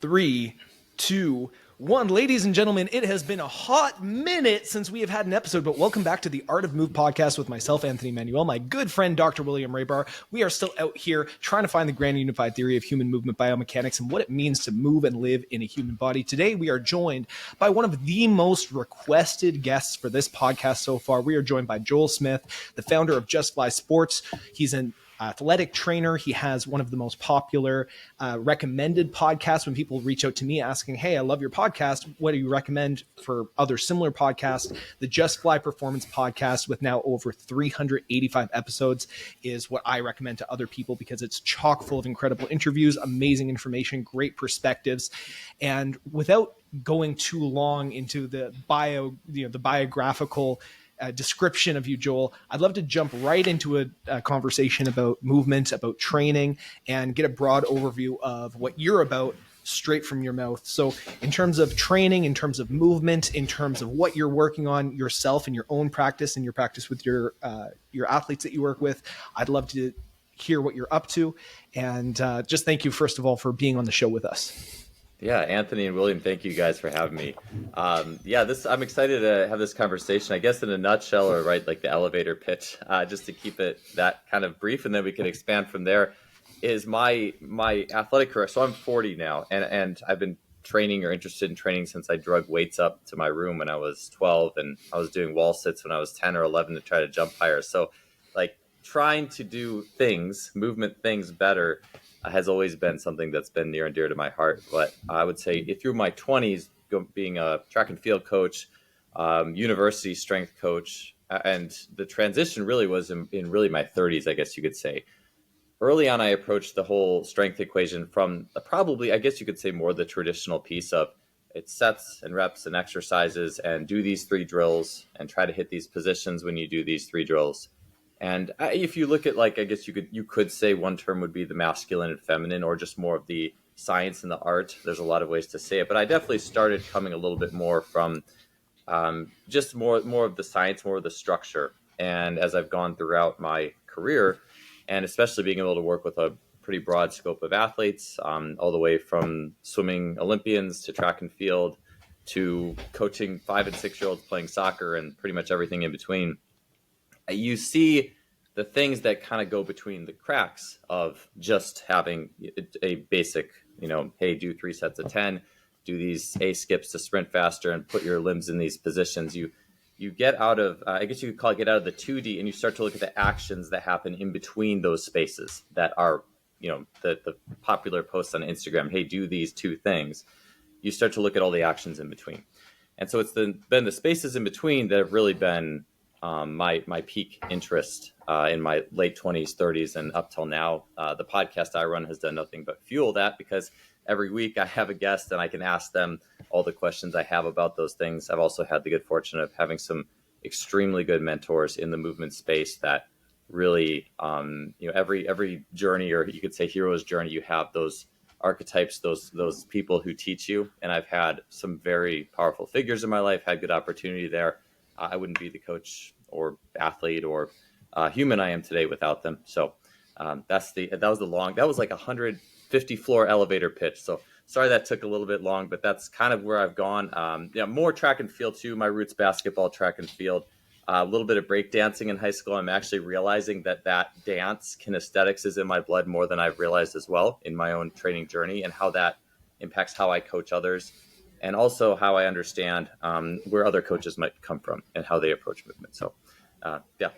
3, 2, 1. Ladies and gentlemen, it has been a hot minute since we have had an episode, but welcome back to the Art of Move podcast with myself, Anthony Manuel, my good friend, Dr. William Raybar. We are still out here trying to find the grand unified theory of human movement biomechanics and what it means to move and live in a human body. Today, we are joined by one of the most requested guests for this podcast so far. We are joined by Joel Smith, the founder of JustFly Sports. He's an athletic trainer. He has one of the most popular recommended podcasts. When people reach out to me asking, hey, I love your podcast, what do you recommend for other similar podcasts? The JustFly Performance Podcast, with now over 385 episodes, is what I recommend to other people because it's chock full of incredible interviews, amazing information, great perspectives. And without going too long into the biographical description of you, Joel, I'd love to jump right into a conversation about movement, about training, and get a broad overview of what you're about straight from your mouth. So in terms of training, in terms of movement, in terms of what you're working on yourself in your own practice and your practice with your athletes that you work with, I'd love to hear what you're up to. And just thank you, first of all, for being on the show with us. Yeah, Anthony and William, thank you guys for having me. I'm excited to have this conversation. I guess in a nutshell, or like the elevator pitch, just to keep it that kind of brief, and then we can expand from there, is my athletic career. So I'm 40 now, and I've been training or interested in training since I drug weights up to my room when I was 12, and I was doing wall sits when I was 10 or 11 to try to jump higher. So like trying to do movement things better has always been something that's been near and dear to my heart. But I would say through my 20s, being a track and field coach, university strength coach, and the transition really was in really my 30s, I guess you could say. Early on, I approached the whole strength equation from probably, I guess you could say, more the traditional piece of it's sets and reps and exercises and do these 3 drills and try to hit these positions when you do these 3 drills. And if you look at, I guess you could say one term would be the masculine and feminine, or just more of the science and the art. There's a lot of ways to say it, but I definitely started coming a little bit more from just more of the science, more of the structure. And as I've gone throughout my career, and especially being able to work with a pretty broad scope of athletes, all the way from swimming Olympians to track and field to coaching 5 and 6-year-olds playing soccer and pretty much everything in between, you see the things that kind of go between the cracks of just having a basic, hey, do 3 sets of 10, do these A skips to sprint faster and put your limbs in these positions. You get out of, I guess you could call it, get out of the 2D, and you start to look at the actions that happen in between those spaces that are, the popular posts on Instagram, hey, do these 2 things. You start to look at all the actions in between. And so it's been the spaces in between that have really been my peak interest in my late 20s, 30s, and up till now. The podcast I run has done nothing but fuel that, because every week I have a guest and I can ask them all the questions I have about those things. I've also had the good fortune of having some extremely good mentors in the movement space that really, every journey, or you could say hero's journey, you have those archetypes, those people who teach you. And I've had some very powerful figures in my life, had good opportunity there. I wouldn't be the coach or athlete or human I am today without them. So that was like 150 floor elevator pitch. So sorry that took a little bit long, but that's kind of where I've gone. More track and field too. My roots basketball, track and field, a little bit of break dancing in high school. I'm actually realizing that dance kinesthetics is in my blood more than I've realized as well in my own training journey, and how that impacts how I coach others. And also how I understand where other coaches might come from and how they approach movement. So,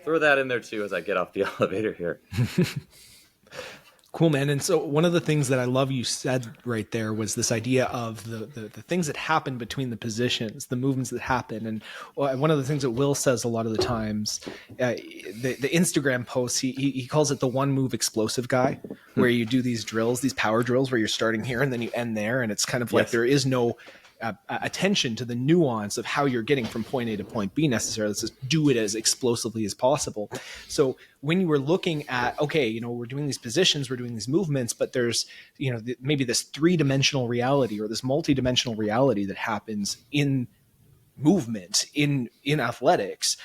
throw that in there too as I get off the elevator here. Cool, man. And so one of the things that I love you said right there was this idea of the things that happen between the positions, the movements that happen. And one of the things that Will says a lot of the times, the Instagram posts, he calls it the one move explosive guy, where you do these drills, these power drills where you're starting here and then you end there. And it's kind of like there is no attention to the nuance of how you're getting from point A to point B necessarily. Let's just do it as explosively as possible. So when you were looking at, okay, we're doing these positions, we're doing these movements, but there's, maybe this 3-dimensional reality or this multi-dimensional reality that happens in movement, in athletics.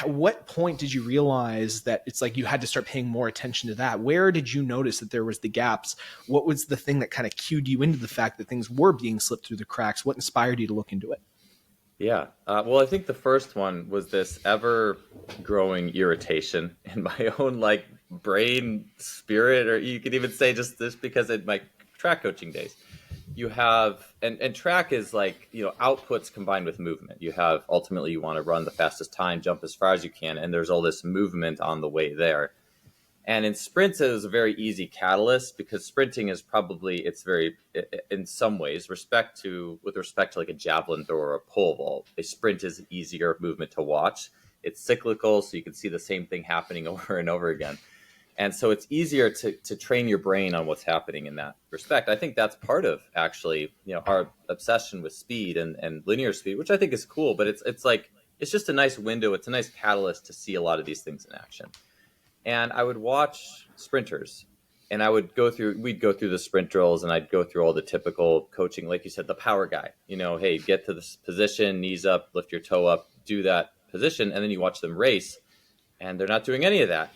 what point did you realize that it's like you had to start paying more attention to that? Where did you notice that there was the gaps? What was the thing that kind of cued you into the fact that things were being slipped through the cracks? What inspired you to look into it? Yeah. Well, I think the first one was this ever growing irritation in my own like brain spirit, or you could even say just this because in my track coaching days, you have, and track is like, outputs combined with movement. You have, ultimately, you want to run the fastest time, jump as far as you can. And there's all this movement on the way there. And in sprints, it was a very easy catalyst because sprinting is probably, it's very, in some ways, with respect to like a javelin throw or a pole vault, a sprint is an easier movement to watch. It's cyclical, so you can see the same thing happening over and over again. And so it's easier to train your brain on what's happening in that respect. I think that's part of actually, our obsession with speed and linear speed, which I think is cool, but it's like, it's just a nice window. It's a nice catalyst to see a lot of these things in action. And I would watch sprinters and we'd go through the sprint drills, and I'd go through all the typical coaching, like you said, the power guy, hey, get to this position, knees up, lift your toe up, do that position. And then you watch them race and they're not doing any of that.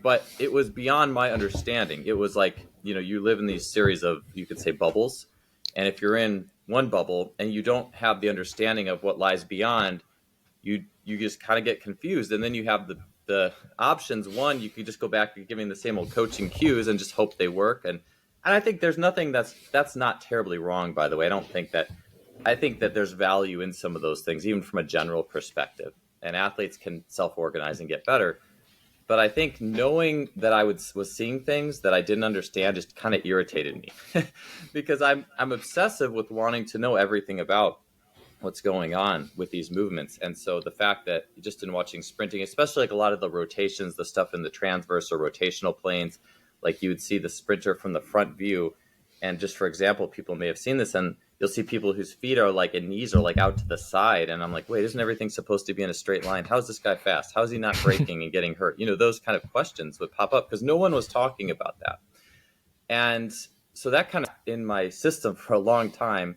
But it was beyond my understanding. It was like, you live in these series of, you could say, bubbles. And if you're in one bubble and you don't have the understanding of what lies beyond, you just kind of get confused. And then you have the options. One, you could just go back to giving the same old coaching cues and just hope they work. And I think there's nothing that's not terribly wrong, by the way. I think that there's value in some of those things, even from a general perspective. And athletes can self-organize and get better. But I think knowing that I was seeing things that I didn't understand just kind of irritated me because I'm obsessive with wanting to know everything about what's going on with these movements. And so the fact that just in watching sprinting, especially like a lot of the rotations, the stuff in the transverse or rotational planes, like you would see the sprinter from the front view. And just for example, people may have seen this, and you'll see people whose feet are like, and knees are like out to the side. And I'm like, wait, isn't everything supposed to be in a straight line? How's this guy fast? How's he not braking and getting hurt? Those kind of questions would pop up because no one was talking about that. And so that kind of in my system for a long time.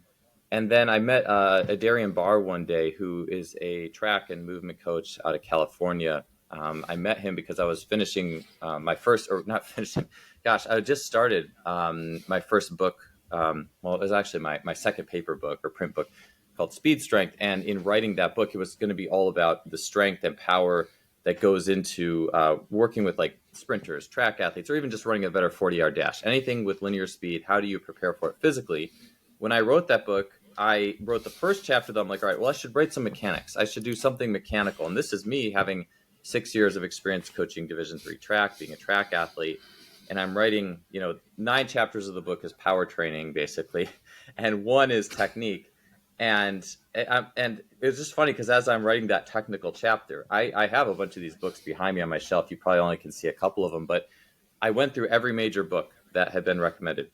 And then I met a Darian Barr one day, who is a track and movement coach out of California. I met him because I was finishing my first, or not finishing, gosh, I just started my first book. Well, it was actually my second paper book or print book called Speed Strength. And in writing that book, it was going to be all about the strength and power that goes into working with like sprinters, track athletes, or even just running a better 40-yard dash. Anything with linear speed, how do you prepare for it physically? When I wrote that book, I wrote the first chapter that I'm like, all right, well, I should write some mechanics. I should do something mechanical. And this is me having 6 years of experience coaching Division III track, being a track athlete. And I'm writing, 9 chapters of the book is power training, basically. And 1 is technique. And it's just funny because as I'm writing that technical chapter, I have a bunch of these books behind me on my shelf. You probably only can see a couple of them, but I went through every major book that had been recommended.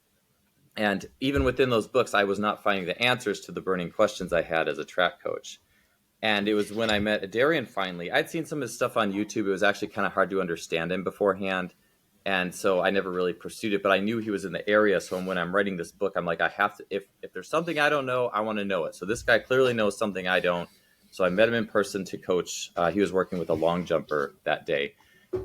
And even within those books, I was not finding the answers to the burning questions I had as a track coach. And it was when I met Darian finally. I'd seen some of his stuff on YouTube. It was actually kind of hard to understand him beforehand. And so I never really pursued it, but I knew he was in the area. So when I'm writing this book, I'm like, I have to, if there's something I don't know, I want to know it. So this guy clearly knows something I don't. So I met him in person to coach. He was working with a long jumper that day.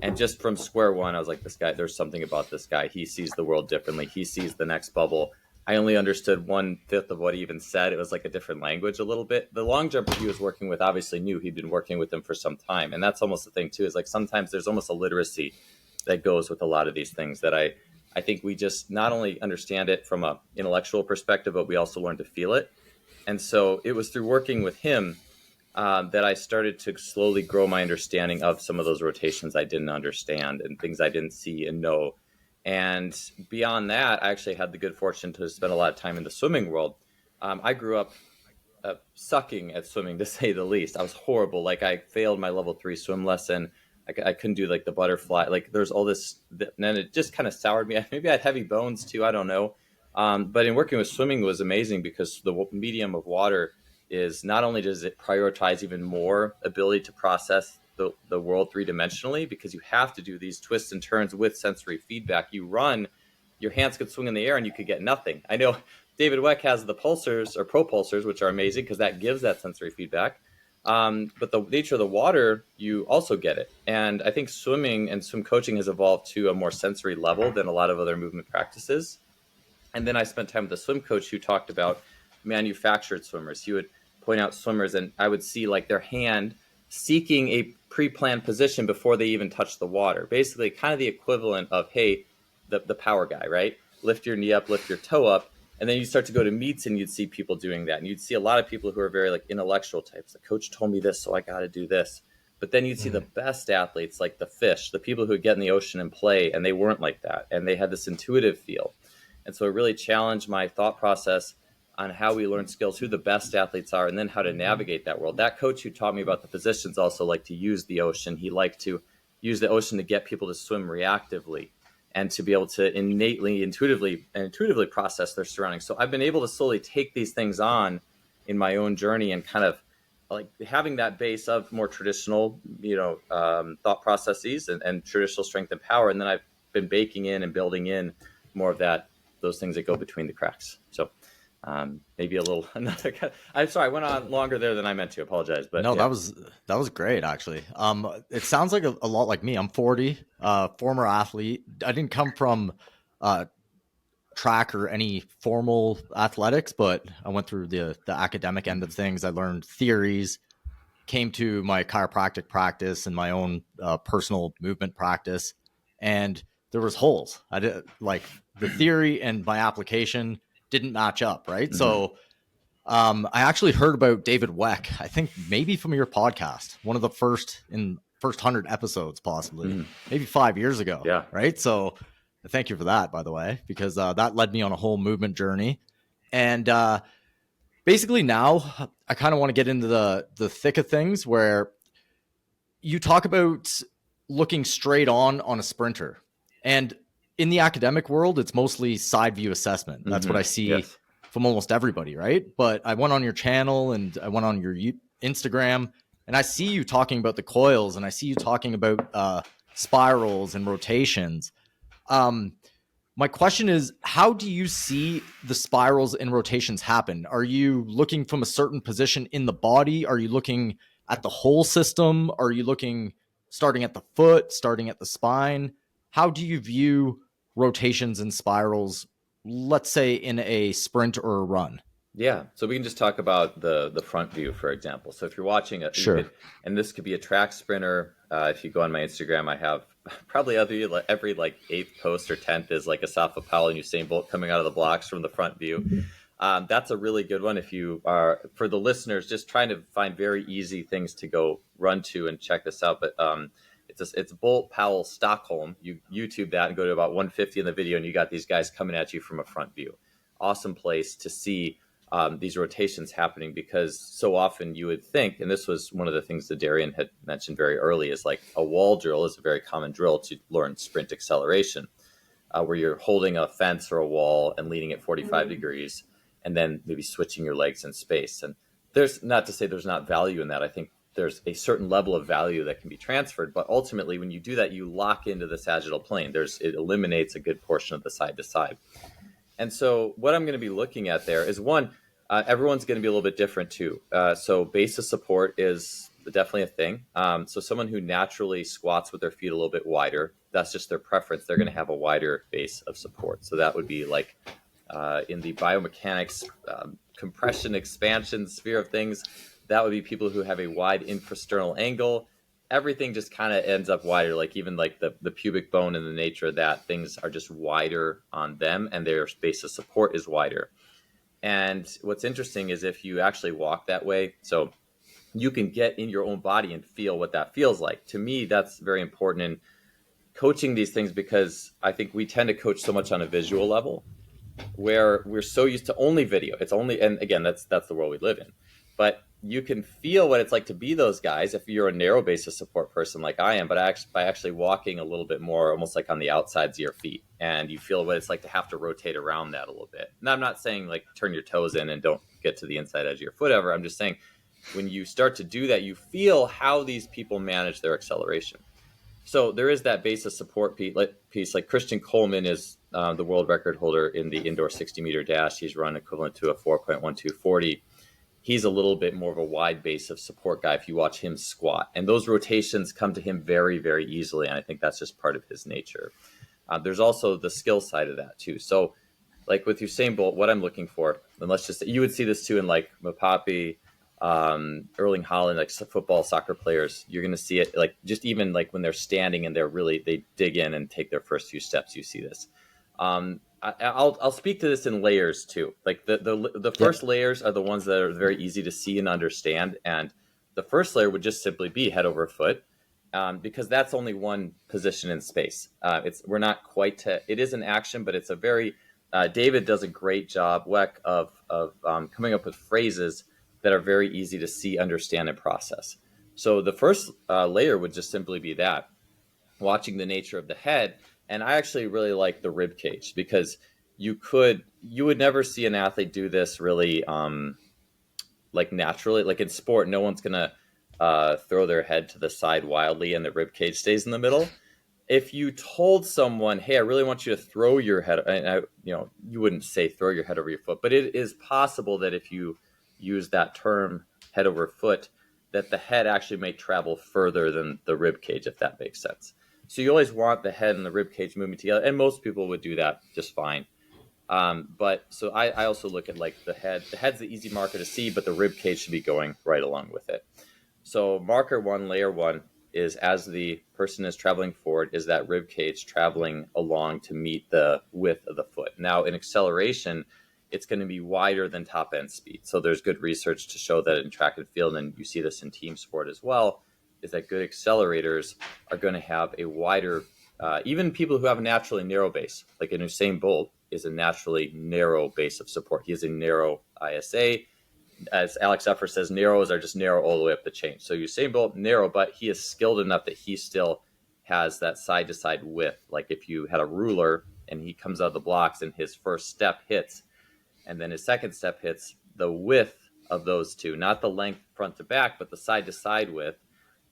And just from square one, I was like, this guy, there's something about this guy. He sees the world differently. He sees the next bubble. I only understood 1/5 of what he even said. It was like a different language a little bit. The long jumper he was working with obviously knew. He'd been working with him for some time. And that's almost the thing too, is like sometimes there's almost a literacy that goes with a lot of these things that I think we just not only understand it from a intellectual perspective, but we also learn to feel it. And so it was through working with him that I started to slowly grow my understanding of some of those rotations I didn't understand and things I didn't see and know. And beyond that, I actually had the good fortune to spend a lot of time in the swimming world. I grew up sucking at swimming, to say the least. I was horrible. Like I failed my level 3 swim lesson. I couldn't do like the butterfly. Like there's all this, and then it just kind of soured me. Maybe I had heavy bones too. I don't know. But in working with swimming was amazing because the medium of water is not only does it prioritize even more ability to process the world 3-dimensionally, because you have to do these twists and turns with sensory feedback. You run, your hands could swing in the air and you could get nothing. I know David Weck has the pulsars or propulsors, which are amazing because that gives that sensory feedback. But the nature of the water, you also get it. And I think swimming and swim coaching has evolved to a more sensory level than a lot of other movement practices. And then I spent time with a swim coach who talked about manufactured swimmers. He would point out swimmers, and I would see like their hand seeking a pre-planned position before they even touch the water. Basically, kind of the equivalent of, hey, the power guy, right? Lift your knee up, lift your toe up. And then you start to go to meets and you'd see people doing that. And you'd see a lot of people who are very like intellectual types. The coach told me this, so I got to do this. But then you'd see the best athletes, like the fish, the people who would get in the ocean and play, and they weren't like that. And they had this intuitive feel. And so it really challenged my thought process on how we learn skills, who the best athletes are, and then how to navigate that world. That coach who taught me about the positions also liked to use the ocean. He liked to use the ocean to get people to swim reactively and to be able to intuitively process their surroundings. So I've been able to slowly take these things on in my own journey and kind of like having that base of more traditional, thought processes and traditional strength and power. And then I've been baking in and building in more of those things that go between the cracks. So maybe another. I'm sorry, I went on longer there than I meant to. Apologize, but no, yeah. that was great actually. It sounds like a lot like me. I'm 40, former athlete. I didn't come from track or any formal athletics, but I went through the academic end of things. I learned theories, came to my chiropractic practice and my own personal movement practice, and there was holes. I did like the theory and my application didn't match up, right? Mm-hmm. So I actually heard about David Weck, I think maybe from your podcast, one of the first 100 episodes, possibly, maybe 5 years ago. Yeah. Right. So thank you for that, by the way, because that led me on a whole movement journey. And basically now I kind of want to get into the thick of things where you talk about looking straight on a sprinter. And in the academic world, it's mostly side view assessment. That's what I see from almost everybody, right? But I went on your channel and I went on your Instagram and I see you talking about the coils and I see you talking about spirals and rotations. My question is, how do you see the spirals and rotations happen? Are you looking from a certain position in the body? Are you looking at the whole system? Are you looking starting at the foot, starting at the spine? How do you view rotations and spirals, let's say in a sprint or a run? Yeah. So we can just talk about the front view, for example. So if you're watching it, sure. And this could be a track sprinter. If you go on my Instagram, I have probably every like 8th post or 10th is like Asafa Powell and Usain Bolt coming out of the blocks from the front view. That's a really good one. If you are, for the listeners, just trying to find very easy things to go run to and check this out. But it's Bolt Powell Stockholm. You YouTube that and go to about 150 in the video, and you got these guys coming at you from a front view. Awesome place to see these rotations happening, because so often you would think, and this was one of the things that Darian had mentioned very early, is like a wall drill is a very common drill to learn sprint acceleration, where you're holding a fence or a wall and leaning it 45 degrees, and then maybe switching your legs in space. And there's not to say there's not value in that. I think there's a certain level of value that can be transferred, but ultimately when you do that, you lock into the sagittal plane. It eliminates a good portion of the side to side. And so what I'm going to be looking at there is one, everyone's going to be a little bit different too. So base of support is definitely a thing. So someone who naturally squats with their feet a little bit wider, that's just their preference. They're going to have a wider base of support. So that would be like in the biomechanics, compression, expansion sphere of things, that would be people who have a wide infrasternal angle. Everything just kind of ends up wider, like even like the pubic bone and the nature of that, things are just wider on them and their base of support is wider. And what's interesting is if you actually walk that way, so you can get in your own body and feel what that feels like. To me, that's very important in coaching these things, because I think we tend to coach so much on a visual level where we're so used to only video. It's only, and again, that's the world we live in. But you can feel what it's like to be those guys if you're a narrow base of support person like I am, but by actually walking a little bit more, almost like on the outsides of your feet, and you feel what it's like to have to rotate around that a little bit. And I'm not saying like turn your toes in and don't get to the inside edge of your foot ever. I'm just saying when you start to do that, you feel how these people manage their acceleration. So there is that base of support piece. Like Christian Coleman is the world record holder in the indoor 60-meter dash. He's run equivalent to a 4.1240. he's a little bit more of a wide base of support guy if you watch him squat. And those rotations come to him very, very easily. And I think that's just part of his nature. There's also the skill side of that too. So like with Usain Bolt, what I'm looking for, and let's just, you would see this too in like Mapapi, Erling Haaland, like football, soccer players, you're going to see it like just even like when they're standing and they dig in and take their first few steps, you see this. I'll speak to this in layers too. Like the first layers are the ones that are very easy to see and understand. And the first layer would just simply be head over foot. Because that's only one position in space. We're not quite to, it is an action, but it's a very, David does a great job, Weck, of coming up with phrases that are very easy to see, understand, and process. So the first layer would just simply be that, watching the nature of the head. And I actually really like the rib cage because you would never see an athlete do this really like naturally. Like in sport, no one's going to throw their head to the side wildly and the rib cage stays in the middle. If you told someone, hey, I really want you to throw your head, and you wouldn't say throw your head over your foot, but it is possible that if you use that term head over foot, that the head actually may travel further than the rib cage, if that makes sense. So you always want the head and the rib cage moving together, and most people would do that just fine. But so I also look at like the head. The head's the easy marker to see, but the rib cage should be going right along with it. So marker one, layer one, is as the person is traveling forward, is that rib cage traveling along to meet the width of the foot. Now in acceleration, it's going to be wider than top end speed. So there's good research to show that in track and field, and you see this in team sport as well, is that good accelerators are going to have a wider, even people who have a naturally narrow base, like an Usain Bolt is a naturally narrow base of support. He has a narrow ISA. As Alex Effer says, narrows are just narrow all the way up the chain. So Usain Bolt, narrow, but he is skilled enough that he still has that side-to-side width. Like if you had a ruler and he comes out of the blocks and his first step hits, and then his second step hits, the width of those two, not the length front to back, but the side-to-side width,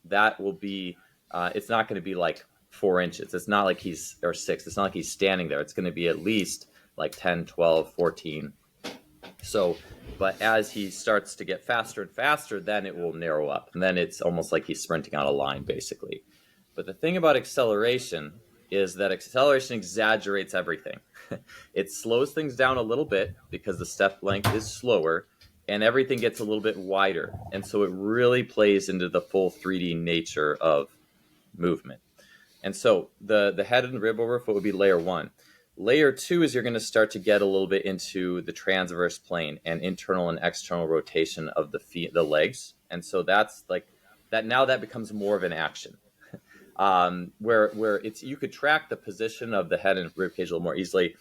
that will be, it's not going to be like 4 inches. It's not like or 6. It's not like he's standing there. It's going to be at least like 10, 12, 14. So, but as he starts to get faster and faster, then it will narrow up. And then it's almost like he's sprinting on a line, basically. But the thing about acceleration is that acceleration exaggerates everything. It slows things down a little bit because the step length is slower and everything gets a little bit wider. And so it really plays into the full 3D nature of movement. And so the head and rib over foot would be layer one. Layer two is you're going to start to get a little bit into the transverse plane and internal and external rotation of the feet, the legs. And so that's like that. Now that becomes more of an action where it's, you could track the position of the head and rib cage a little more easily.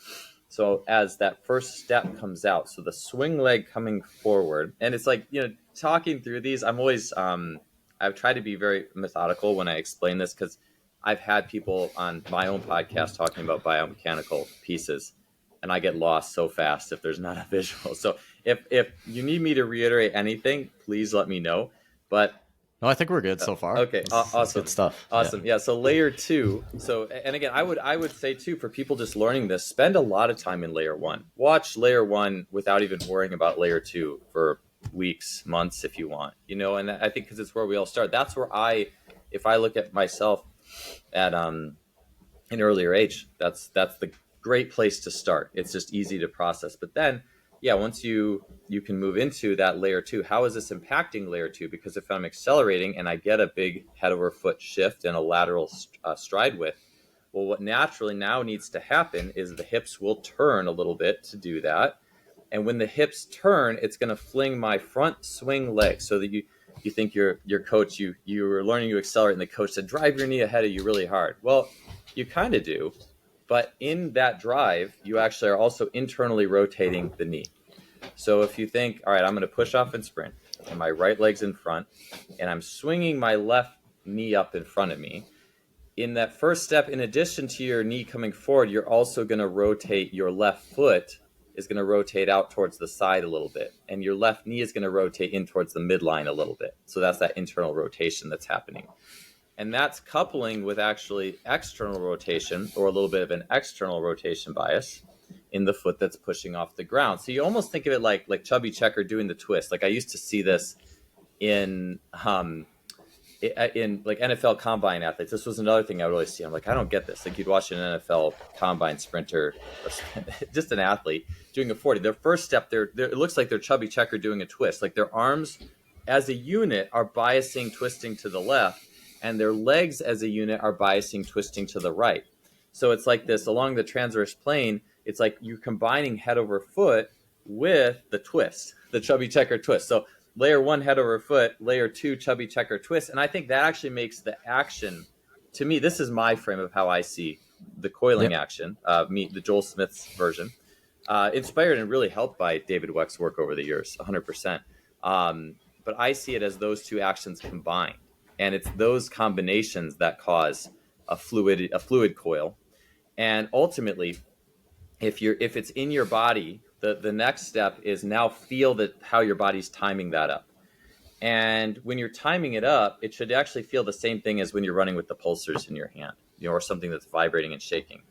So as that first step comes out, so the swing leg coming forward, and it's like, talking through these, I'm always, I've tried to be very methodical when I explain this because I've had people on my own podcast talking about biomechanical pieces, and I get lost so fast if there's not a visual. So if you need me to reiterate anything, please let me know. But no, I think we're good so far. Okay, awesome. Good stuff. Awesome. Yeah. So layer two. So, and again, I would say too, for people just learning this, spend a lot of time in layer one. Watch layer one without even worrying about layer two for weeks, months, if you want. And I think because it's where we all start. That's where if I look at myself at an earlier age, that's the great place to start. It's just easy to process. But then, once you can move into that layer two, how is this impacting layer two? Because if I'm accelerating and I get a big head over foot shift and a lateral stride width, well, what naturally now needs to happen is the hips will turn a little bit to do that. And when the hips turn, it's going to fling my front swing leg so that you think your coach, you were learning to accelerate and the coach said, drive your knee ahead of you really hard. Well, you kind of do. But in that drive, you actually are also internally rotating the knee. So if you think, all right, I'm going to push off and sprint, and my right leg's in front, and I'm swinging my left knee up in front of me, in that first step, in addition to your knee coming forward, you're also going to rotate your left foot is going to rotate out towards the side a little bit, and your left knee is going to rotate in towards the midline a little bit. So that's that internal rotation that's happening. And that's coupling with actually external rotation or a little bit of an external rotation bias, in the foot that's pushing off the ground. So you almost think of it like chubby checker doing the twist. Like I used to see this in like NFL combine athletes. This was another thing I would always see. I'm like, I don't get this. Like you'd watch an NFL combine sprinter, or just an athlete doing a 40. Their first step, it looks like they're chubby checker doing a twist. Like their arms as a unit are biasing, twisting to the left, and their legs as a unit are biasing, twisting to the right. So it's like this along the transverse plane. It's like you're combining head over foot with the twist, the chubby checker twist. So layer 1, head over foot, layer 2, chubby checker twist. And I think that actually makes the action, to me, this is my frame of how I see the coiling action, the Joel Smith's version, inspired and really helped by David Weck's work over the years, 100%. But I see it as those two actions combined. And it's those combinations that cause a fluid coil. And ultimately, if it's in your body, the next step is now feel how your body's timing that up. And when you're timing it up, it should actually feel the same thing as when you're running with the pulsars in your hand, or something that's vibrating and shaking,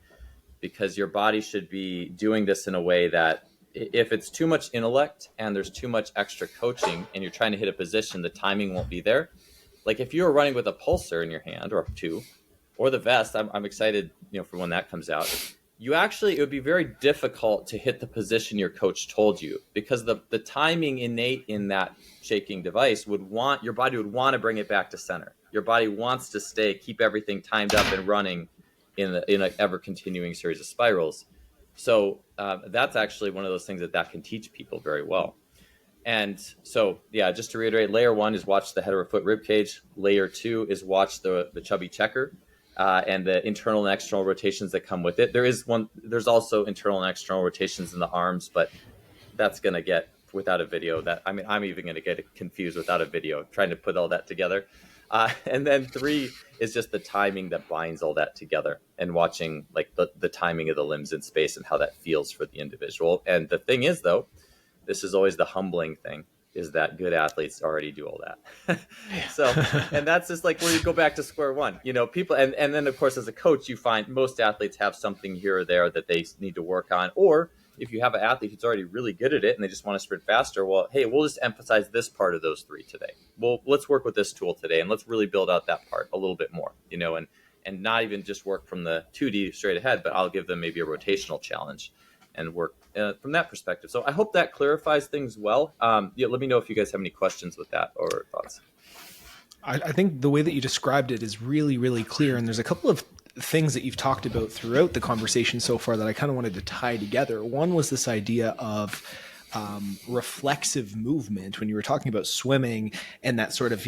because your body should be doing this in a way that if it's too much intellect and there's too much extra coaching and you're trying to hit a position, the timing won't be there. Like if you were running with a pulsar in your hand or two, or the vest, I'm excited, for when that comes out. It would be very difficult to hit the position your coach told you, because the timing innate in that shaking device your body would want to bring it back to center. Your body wants to keep everything timed up and running in an ever continuing series of spirals. So that's actually one of those things that can teach people very well. And so, just to reiterate, layer 1 is watch the head or foot rib cage. Layer 2 is watch the chubby checker. And the internal and external rotations that come with it. There's also internal and external rotations in the arms, but that's going to get, without a video, I'm even going to get confused without a video, trying to put all that together. And then 3 is just the timing that binds all that together, and watching like the timing of the limbs in space and how that feels for the individual. And the thing is, though, this is always the humbling thing, is that good athletes already do all that. So, and that's just like where you go back to square one, people. And then of course, as a coach, you find most athletes have something here or there that they need to work on. Or if you have an athlete who's already really good at it and they just want to sprint faster, well, hey, we'll just emphasize this part of those 3 today. Well, let's work with this tool today, and let's really build out that part a little bit more, and not even just work from the 2D straight ahead, but I'll give them maybe a rotational challenge and work from that perspective. So I hope that clarifies things well. Let me know if you guys have any questions with that or thoughts. I think the way that you described it is really, really clear. And there's a couple of things that you've talked about throughout the conversation so far that I kind of wanted to tie together. One was this idea of reflexive movement, when you were talking about swimming and that sort of,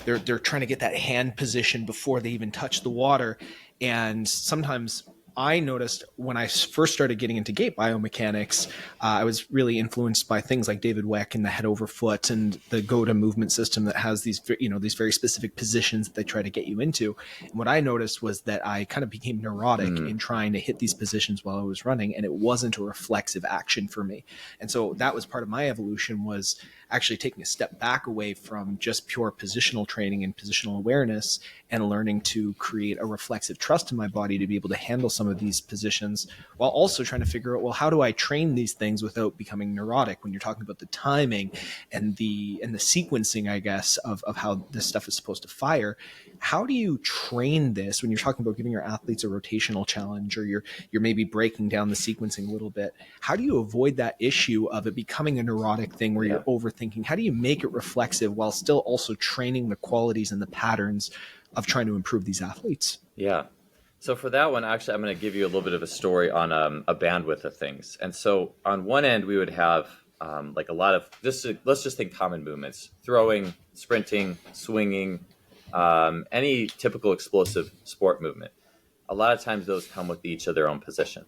they're trying to get that hand position before they even touch the water. And sometimes I noticed when I first started getting into gait biomechanics, I was really influenced by things like David Weck and the head over foot and the GOTA movement system that has these very specific positions that they try to get you into. And what I noticed was that I kind of became neurotic in trying to hit these positions while I was running, and it wasn't a reflexive action for me. And so that was part of my evolution, was actually taking a step back away from just pure positional training and positional awareness, and learning to create a reflexive trust in my body to be able to handle some of these positions, while also trying to figure out, well, how do I train these things without becoming neurotic? When you're talking about the timing and the sequencing, I guess, of how this stuff is supposed to fire, how do you train this when you're talking about giving your athletes a rotational challenge, or you're maybe breaking down the sequencing a little bit? How do you avoid that issue of it becoming a neurotic thing where you're overthinking? How do you make it reflexive while still also training the qualities and the patterns of trying to improve these athletes? Yeah. So for that one, actually, I'm going to give you a little bit of a story on a bandwidth of things. And so on one end, we would have like a lot of let's just think common movements: throwing, sprinting, swinging, any typical explosive sport movement. A lot of times those come with each of their own position.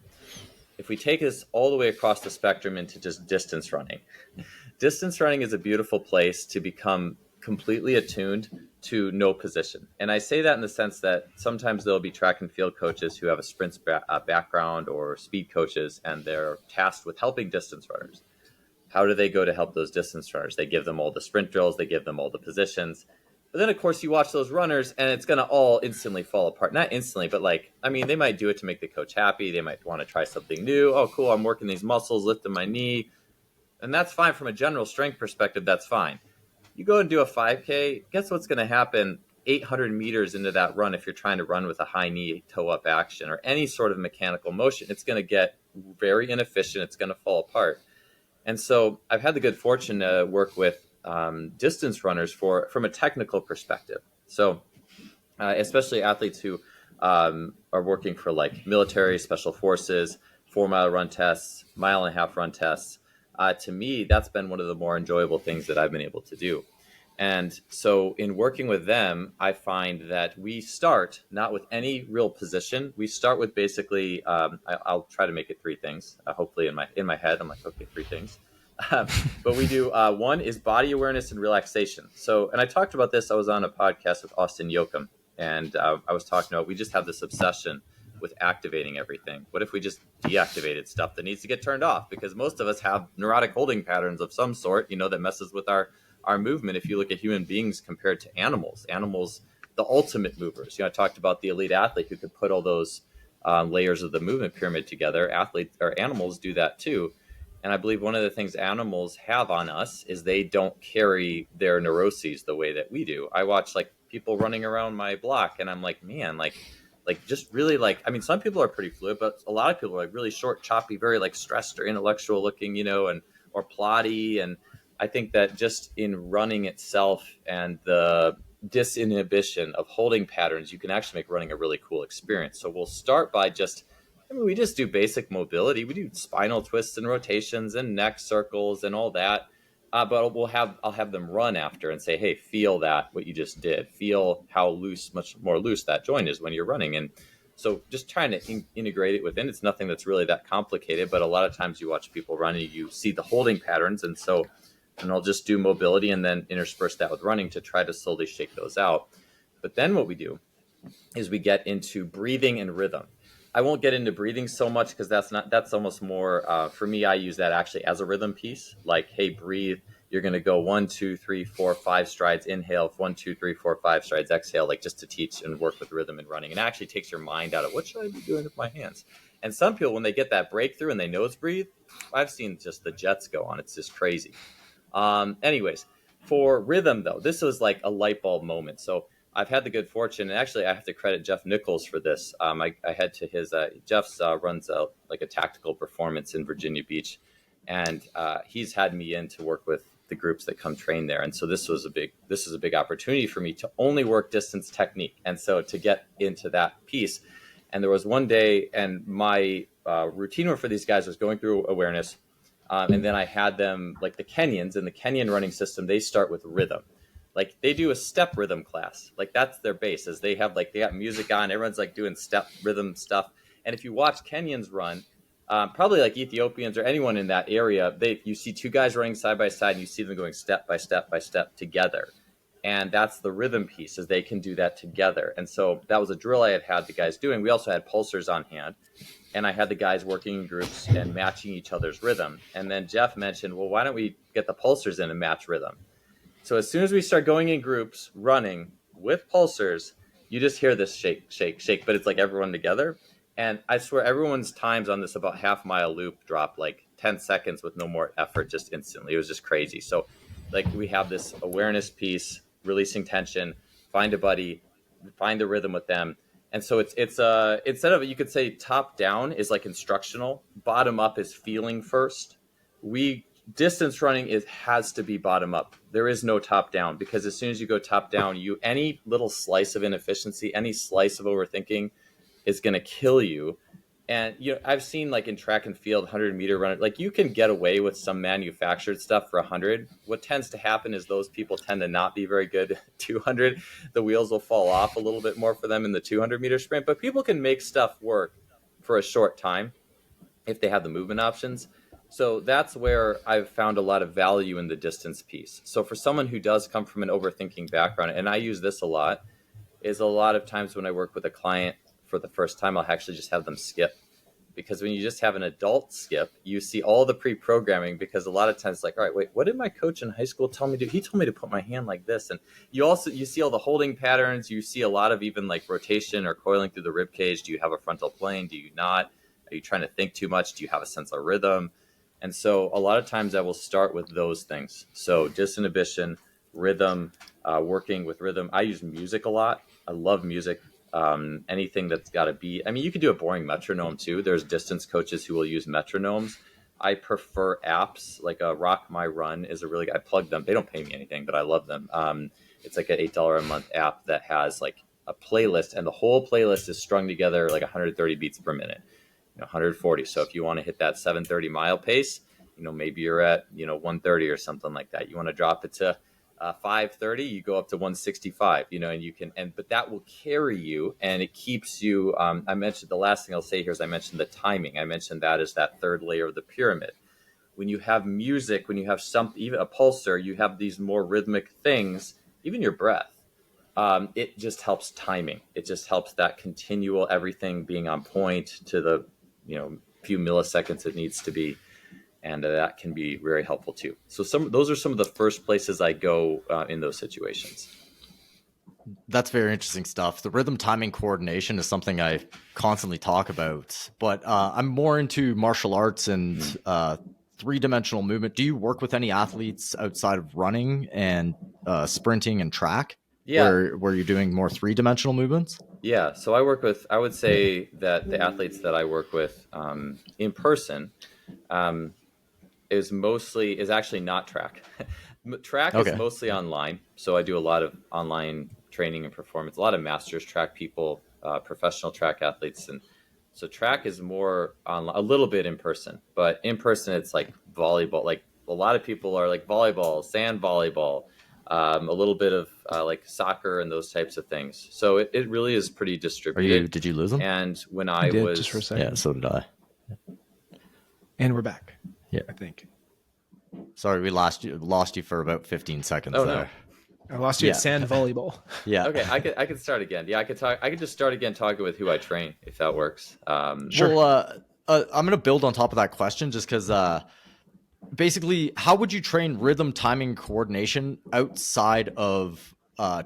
If we take this all the way across the spectrum into just distance running is a beautiful place to become completely attuned to no position. And I say that in the sense that sometimes there'll be track and field coaches who have a sprint background, or speed coaches, and they're tasked with helping distance runners. How do they go to help those distance runners? They give them all the sprint drills, they give them all the positions. But then, of course, you watch those runners and it's going to all instantly fall apart. Not instantly, but like, I mean, they might do it to make the coach happy. They might want to try something new. Oh, cool. I'm working these muscles, lifting my knee. And that's fine from a general strength perspective. That's fine. You go and do a 5K. Guess what's going to happen 800 meters into that run if you're trying to run with a high knee toe up action or any sort of mechanical motion? It's going to get very inefficient. It's going to fall apart. And so I've had the good fortune to work with distance runners from a technical perspective. So especially athletes who are working for like military, special forces, 4-mile run tests, 1.5-mile run tests. To me, that's been one of the more enjoyable things that I've been able to do. And so in working with them, I find that we start not with any real position. We start with basically, I'll try to make it 3 things. Hopefully in my head, I'm like, okay, 3 things. But we do, one is body awareness and relaxation. So, and I talked about this, I was on a podcast with Austin Yoakum, and I was talking about, we just have this obsession with activating everything. What if we just deactivated stuff that needs to get turned off? Because most of us have neurotic holding patterns of some sort, that messes with our movement. If you look at human beings compared to animals, the ultimate movers. I talked about the elite athlete who could put all those layers of the movement pyramid together. Athletes or animals do that too. And I believe one of the things animals have on us is they don't carry their neuroses the way that we do. I watch like people running around my block and I'm like, man, like just really like, I mean, some people are pretty fluid, but a lot of people are like really short, choppy, very like stressed or intellectual looking, or plotty. And I think that just in running itself and the disinhibition of holding patterns, you can actually make running a really cool experience. So we'll start by we just do basic mobility. We do spinal twists and rotations and neck circles and all that. But I'll have them run after and say, hey, feel that, what you just did. Feel how much more loose that joint is when you're running. And so just trying to integrate it within. It's nothing that's really that complicated, but a lot of times you watch people run and you see the holding patterns. And I'll just do mobility and then intersperse that with running to try to slowly shake those out. But then what we do is we get into breathing and rhythm. I won't get into breathing so much because that's almost more, for me, I use that actually as a rhythm piece. Like, hey, breathe. You're going to go 1, 2, 3, 4, 5 strides. Inhale, 1, 2, 3, 4, 5 strides. Exhale, like just to teach and work with rhythm and running. And it actually takes your mind out of what should I be doing with my hands? And some people, when they get that breakthrough and they nose breathe, I've seen just the jets go on. It's just crazy. Anyways, for rhythm though, this was like a light bulb moment. So I've had the good fortune, and actually I have to credit Jeff Nichols for this. I head to his, Jeff's runs like a tactical performance in Virginia Beach, and he's had me in to work with the groups that come train there. And so this is a big opportunity for me to only work distance technique. And so to get into that piece, and there was one day, and my routine for these guys was going through awareness, and then I had them, like the Kenyans in the Kenyan running system, they start with rhythm. Like they do a step rhythm class. Like that's their base, is they got music on. Everyone's like doing step rhythm stuff. And if you watch Kenyans run, probably like Ethiopians or anyone in that area, you see 2 guys running side by side and you see them going step by step by step together. And that's the rhythm piece, is they can do that together. And so that was a drill I had the guys doing. We also had pulsers on hand, and I had the guys working in groups and matching each other's rhythm. And then Jeff mentioned, well, why don't we get the pulsers in and match rhythm? So as soon as we start going in groups, running with pulsers, you just hear this shake, shake, shake, but it's like everyone together. And I swear everyone's times on this about half-mile loop dropped like 10 seconds with no more effort, just instantly. It was just crazy. So like we have this awareness piece, releasing tension, find a buddy, find the rhythm with them. And so it's instead of, you could say top down is like instructional, bottom up is feeling first. Distance running has to be bottom up. There is no top down, because as soon as you go top down, any little slice of inefficiency, any slice of overthinking is going to kill you. And I've seen like in track and field 100-meter runner, like you can get away with some manufactured stuff for 100. What tends to happen is those people tend to not be very good 200. The wheels will fall off a little bit more for them in the 200-meter sprint, but people can make stuff work for a short time if they have the movement options. So that's where I've found a lot of value in the distance piece. So for someone who does come from an overthinking background, and I use this a lot, is a lot of times when I work with a client for the first time, I'll actually just have them skip. because when you just have an adult skip, you see all the pre-programming, because a lot of times it's like, all right, wait, what did my coach in high school tell me to do? He told me to put my hand like this. And you see all the holding patterns. You see a lot of even like rotation or coiling through the rib cage. Do you have a frontal plane? Do you not? Are you trying to think too much? Do you have a sense of rhythm? And so a lot of times I will start with those things. So disinhibition, rhythm, working with rhythm. I use music a lot. I love music. Anything that's got a beat. I mean, you could do a boring metronome too. There's distance coaches who will use metronomes. I prefer apps like a Rock My Run is a really good. I plug them. They don't pay me anything, but I love them. It's like an $8 a month app that has like a playlist, and the whole playlist is strung together like 130 beats per minute, 140. So if you want to hit that 730 mile pace, maybe you're at 130 or something like that. You want to drop it to 530, you go up to 165, and you can, but that will carry you, and it keeps you. I mentioned, the last thing I'll say here is I mentioned the timing. I mentioned that as that third layer of the pyramid. When you have music, when you have something, even a pulsar, you have these more rhythmic things, even your breath. It just helps timing. It just helps that continual, everything being on point to the, few milliseconds it needs to be. And that can be very helpful too. So those are some of the first places I go in those situations. That's very interesting stuff. The rhythm, timing, coordination is something I constantly talk about, but I'm more into martial arts and three-dimensional movement. Do you work with any athletes outside of running and sprinting and track? Yeah. Where you're doing more three-dimensional movements? Yeah. So I would say that the athletes that I work with in person, is actually not track. Track is mostly online. So I do a lot of online training and performance, a lot of masters track people, professional track athletes. And so track is more on a little bit in person, but in person, it's like volleyball. Like a lot of people are like volleyball, sand volleyball, a little bit of like soccer and those types of things. So it really is pretty distributed. Did you lose them? And when I was just for a second. Yeah, so did I. And we're back. Yeah, I think. Sorry, we lost you for about 15 seconds there. No. I lost you at sand volleyball. Yeah. Okay, I could start again. Yeah, I could just start again talking with who I train, if that works. Sure. Well, I'm going to build on top of that question just because basically, how would you train rhythm, timing, coordination outside of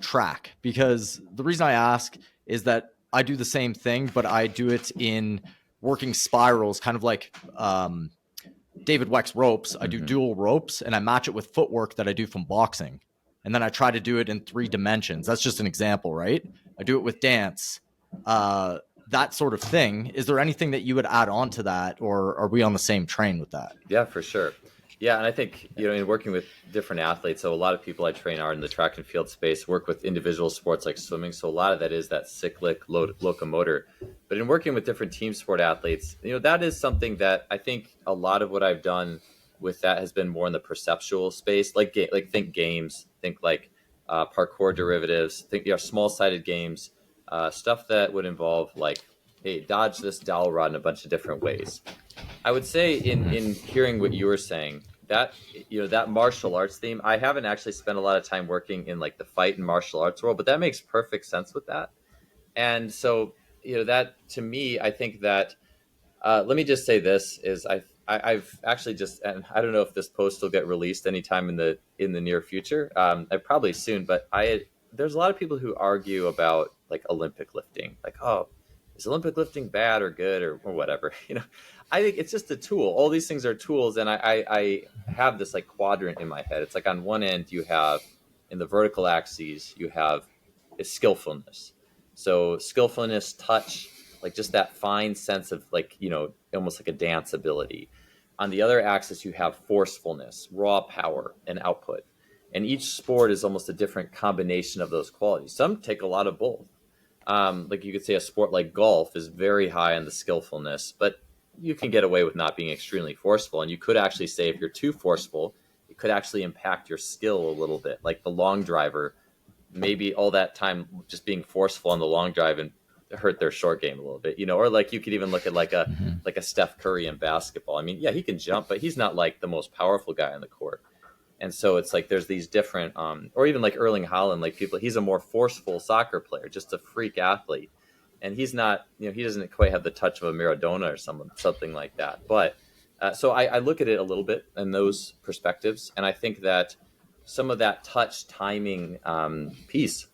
track? Because the reason I ask is that I do the same thing, but I do it in working spirals, kind of like David Weck's ropes. I do dual ropes, and I match it with footwork that I do from boxing. And then I try to do it in 3 dimensions. That's just an example, right? I do it with dance, that sort of thing. Is there anything that you would add on to that, or are we on the same train with that? Yeah, for sure. Yeah, and I think, in working with different athletes, so a lot of people I train are in the track and field space, work with individual sports like swimming. So a lot of that is that cyclic locomotor. But in working with different team sport athletes, that is something that I think a lot of what I've done with that has been more in the perceptual space, like think games, think like parkour derivatives, think small-sided games, stuff that would involve like, hey, dodge this dowel rod in a bunch of different ways. I would say in hearing what you were saying, that that martial arts theme, I haven't actually spent a lot of time working in like the fight and martial arts world, but that makes perfect sense with that. And so that, to me, I think that let me just say this is I've actually just, and I don't know if this post will get released anytime in the near future. Probably soon, but there's a lot of people who argue about like Olympic lifting, like, oh, is Olympic lifting bad or good or whatever? I think it's just a tool. All these things are tools, and I have this like quadrant in my head. It's like on one end you have, in the vertical axes, you have skillfulness. So skillfulness, touch, like just that fine sense of like, almost like a dance ability. On the other axis, you have forcefulness, raw power, and output. And each sport is almost a different combination of those qualities. Some take a lot of both. Like you could say a sport like golf is very high on the skillfulness, but you can get away with not being extremely forceful. And you could actually say if you're too forceful, it could actually impact your skill a little bit. Like the long driver, maybe all that time just being forceful on the long drive and hurt their short game a little bit, or like you could even look at like a Steph Curry in basketball. I mean, yeah, he can jump, but he's not like the most powerful guy on the court. And so it's like there's these different, or even like Erling Haaland, like people, he's a more forceful soccer player, just a freak athlete. and he's not, he doesn't quite have the touch of a Maradona or something like that. But so I look at it a little bit in those perspectives, and I think that some of that touch timing piece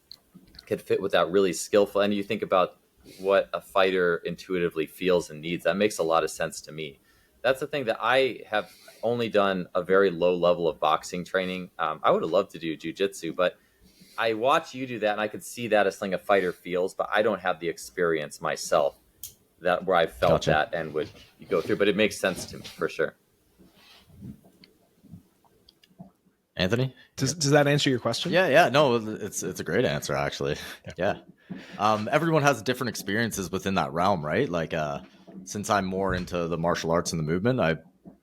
could fit with that really skillful. And you think about what a fighter intuitively feels and needs. That makes a lot of sense to me. That's the thing that I have only done a very low level of boxing training. I would have loved to do jujitsu, but I watch you do that, and I could see that as something a fighter feels, but I don't have the experience myself that where I felt that and would go through. But it makes sense to me for sure. Anthony, does that answer your question? Yeah. No, it's a great answer actually. Yeah. Everyone has different experiences within that realm, right? Like, since I'm more into the martial arts and the movement, I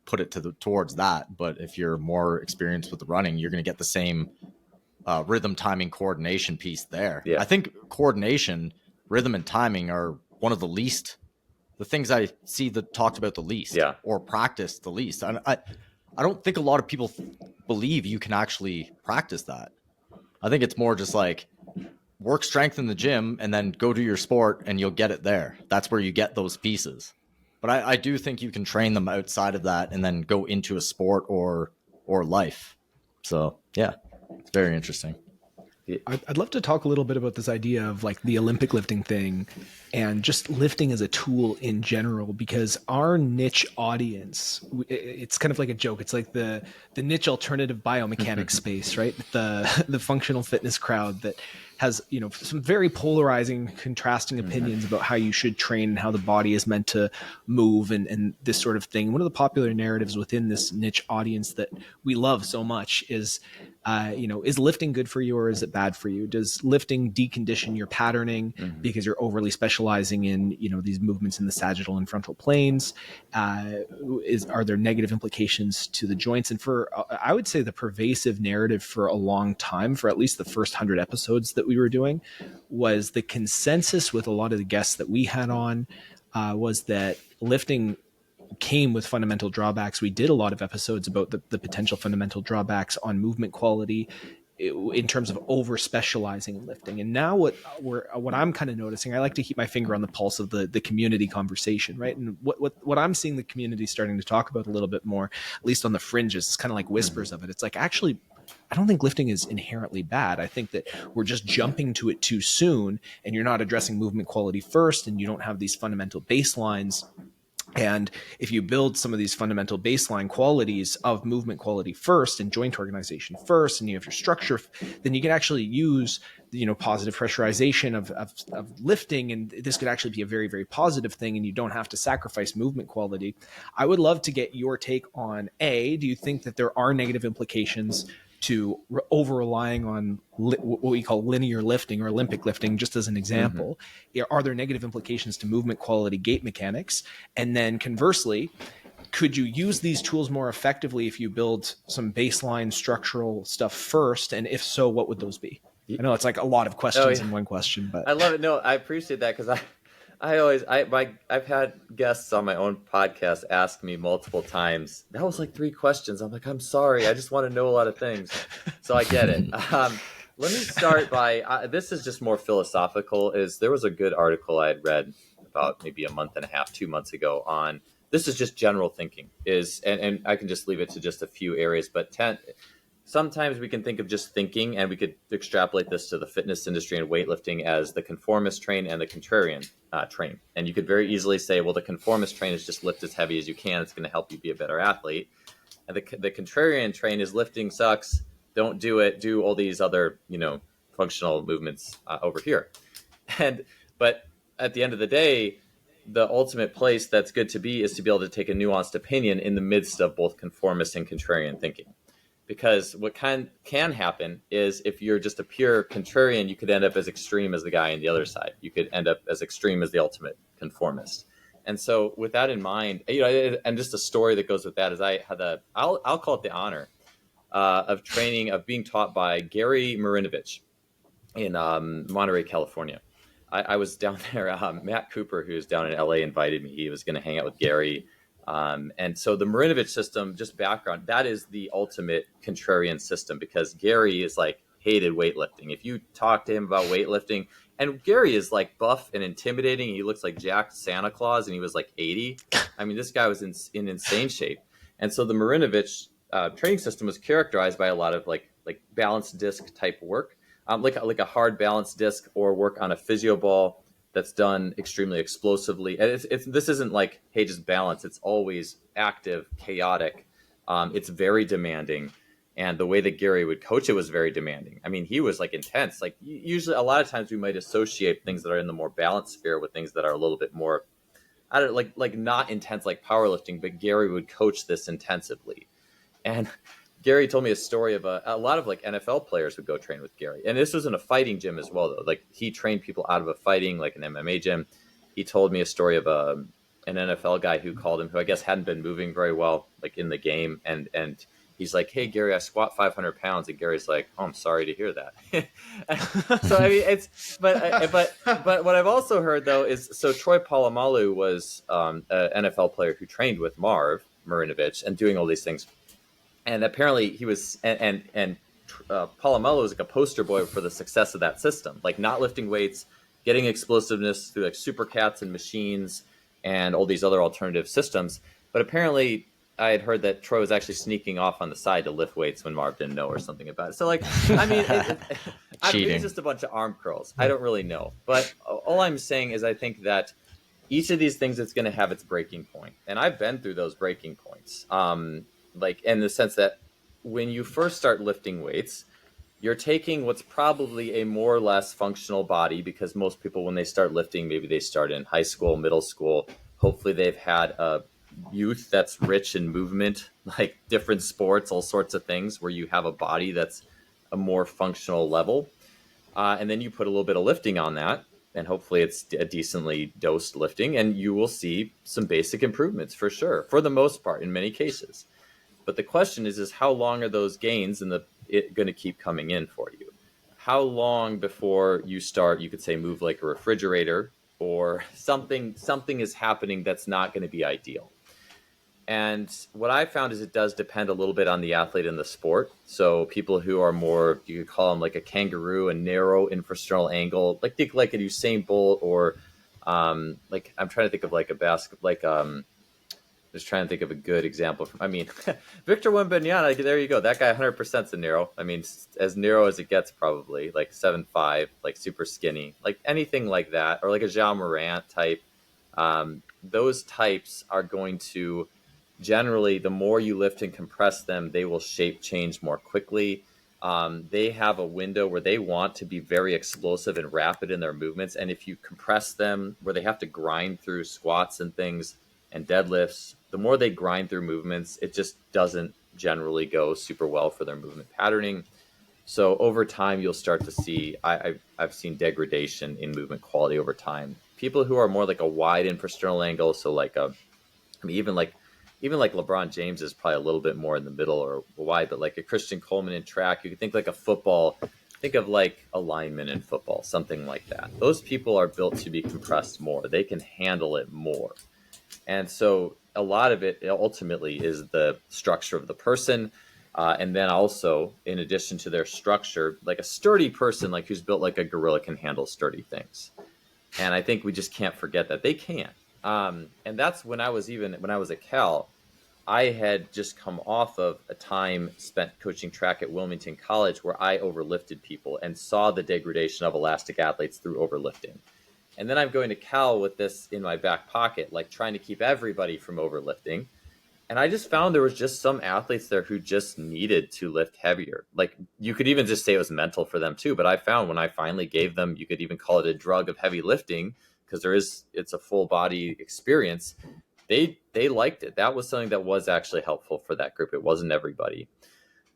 put it towards that. But if you're more experienced with the running, you're going to get the same rhythm, timing, coordination piece there. Yeah. I think coordination, rhythm, and timing are one of the things I see that talked about the least, or practiced the least. I don't think a lot of people believe you can actually practice that. I think it's more just like work strength in the gym and then go do your sport and you'll get it there. That's where you get those pieces. But I do think you can train them outside of that and then go into a sport or life. So yeah, it's very interesting. I'd love to talk a little bit about this idea of like the Olympic lifting thing and just lifting as a tool in general, because our niche audience, it's kind of like a joke. It's like the niche alternative biomechanics space, right? The functional fitness crowd that has, some very polarizing, contrasting opinions about how you should train and how the body is meant to move and this sort of thing. One of the popular narratives within this niche audience that we love so much is, is lifting good for you or is it bad for you? Does lifting decondition your patterning because you're overly specializing in, these movements in the sagittal and frontal planes? Are there negative implications to the joints? And for, I would say the pervasive narrative for a long time, for at least the first 100 episodes that we were doing, was the consensus with a lot of the guests that we had on, was that lifting came with fundamental drawbacks. We did a lot of episodes about the potential fundamental drawbacks on movement quality in terms of over specializing in lifting. And now what I'm kind of noticing, I like to keep my finger on the pulse of the community conversation, right? And what I'm seeing the community starting to talk about a little bit more, at least on the fringes, it's kind of like whispers of it. It's like, actually, I don't think lifting is inherently bad. I think that we're just jumping to it too soon, and you're not addressing movement quality first, and you don't have these fundamental baselines. And if you build some of these fundamental baseline qualities of movement quality first and joint organization first, and you have your structure, then you can actually use, positive pressurization of lifting. And this could actually be a very, very positive thing. And you don't have to sacrifice movement quality. I would love to get your take on do you think that there are negative implications to over relying on what we call linear lifting or Olympic lifting, just as an example? Are there negative implications to movement quality, gait mechanics? And then conversely, could you use these tools more effectively if you build some baseline structural stuff first? And if so, what would those be? I know it's like a lot of questions in one question, but I love it. No, I appreciate that, because I've had guests on my own podcast ask me multiple times, that was like 3 questions. I'm like, I'm sorry, I just want to know a lot of things. So I get it. Let me start by, this is just more philosophical, there was a good article I had read about maybe a month and a half, 2 months ago on, this is just general thinking, and I can just leave it to just a few areas, but sometimes we can think of just thinking, and we could extrapolate this to the fitness industry and weightlifting as the conformist train and the contrarian train. And you could very easily say, well, the conformist train is just lift as heavy as you can. It's going to help you be a better athlete. And the contrarian train is lifting sucks. Don't do it. Do all these other, functional movements over here. But at the end of the day, the ultimate place that's good to be is to be able to take a nuanced opinion in the midst of both conformist and contrarian thinking. Because what can happen is, if you're just a pure contrarian, you could end up as extreme as the guy on the other side. You could end up as extreme as the ultimate conformist. And so with that in mind, and just a story that goes with that is I had I'll call it the honor of being taught by Gary Marinovich in Monterey, California. I was down there. Matt Cooper, who's down in LA, invited me. He was going to hang out with Gary. And so the Marinovich system, just background, that is the ultimate contrarian system, because Gary is like hated weightlifting. If you talk to him about weightlifting, and Gary is like buff and intimidating. He looks like Jack Santa Claus, and he was like 80. I mean, this guy was in insane shape. And so the Marinovich training system was characterized by a lot of like balanced disc type work, like a hard balanced disc, or work on a physio ball that's done extremely explosively. And this isn't like, hey, just balance. It's always active, chaotic. It's very demanding. And the way that Gary would coach it was very demanding. I mean, he was like intense. Like usually a lot of times we might associate things that are in the more balanced sphere with things that are a little bit more, I don't like not intense like powerlifting, but Gary would coach this intensively. And Gary told me a story of a lot of like NFL players would go train with Gary. And this was in a fighting gym as well, though. Like he trained people out of a fighting, like an MMA gym. He told me a story of an NFL guy who called him, who I guess hadn't been moving very well, like in the game. And he's like, hey, Gary, I squat 500 pounds. And Gary's like, oh, I'm sorry to hear that. So, I mean, but what I've also heard, though, is so Troy Polamalu was an NFL player who trained with Marv Marinovich and doing all these things. And apparently he was, and Polamalu was like a poster boy for the success of that system, like not lifting weights, getting explosiveness through like supercats and machines and all these other alternative systems. But apparently I had heard that Troy was actually sneaking off on the side to lift weights when Marv didn't know or something about it. So like, I mean, it's just a bunch of arm curls. I don't really know. But all I'm saying is I think that each of these things is going to have its breaking point. And I've been through those breaking points. Like in the sense that when you first start lifting weights, you're taking what's probably a more or less functional body, because most people, when they start lifting, maybe they start in high school, middle school. Hopefully they've had a youth that's rich in movement, like different sports, all sorts of things, where you have a body that's a more functional level. And then you put a little bit of lifting on that, and hopefully it's a decently dosed lifting, and you will see some basic improvements for sure, for the most part, in many cases. But the question is how long are those gains going to keep coming in for you? How long before you start, you could say, move like a refrigerator, or something is happening that's not going to be ideal? And what I found is it does depend a little bit on the athlete and the sport. So people who are more, you could call them like a kangaroo, a narrow infrasternal angle, like think like a Usain Bolt, or like I'm trying to think of like a just trying to think of a good example. Victor Wembanyama, there you go. That guy 100% is a narrow. I mean, as narrow as it gets, probably like 7'5", like super skinny, like anything like that, or like a Jean Morant type. Those types are going to generally, the more you lift and compress them, they will shape change more quickly. They have a window where they want to be very explosive and rapid in their movements. And if you compress them where they have to grind through squats and things and deadlifts, the more they grind through movements, it just doesn't generally go super well for their movement patterning. So over time, you'll start to see, I've seen degradation in movement quality over time. People who are more like a wide infrasternal angle, so like even like LeBron James is probably a little bit more in the middle or wide, but like a Christian Coleman in track, you can think like a football, think of like a lineman in football, something like that. Those people are built to be compressed more. They can handle it more. And so a lot of it ultimately is the structure of the person. And then also, in addition to their structure, like a sturdy person, like who's built like a gorilla, can handle sturdy things. And I think we just can't forget that they can. And that's when I was at Cal, I had just come off of a time spent coaching track at Wilmington College where I overlifted people and saw the degradation of elastic athletes through overlifting. And then I'm going to Cal with this in my back pocket, like trying to keep everybody from overlifting. And I just found there was just some athletes there who just needed to lift heavier. Like you could even just say it was mental for them too. But I found when I finally gave them, you could even call it a drug of heavy lifting, because it's a full body experience. They liked it. That was something that was actually helpful for that group. It wasn't everybody.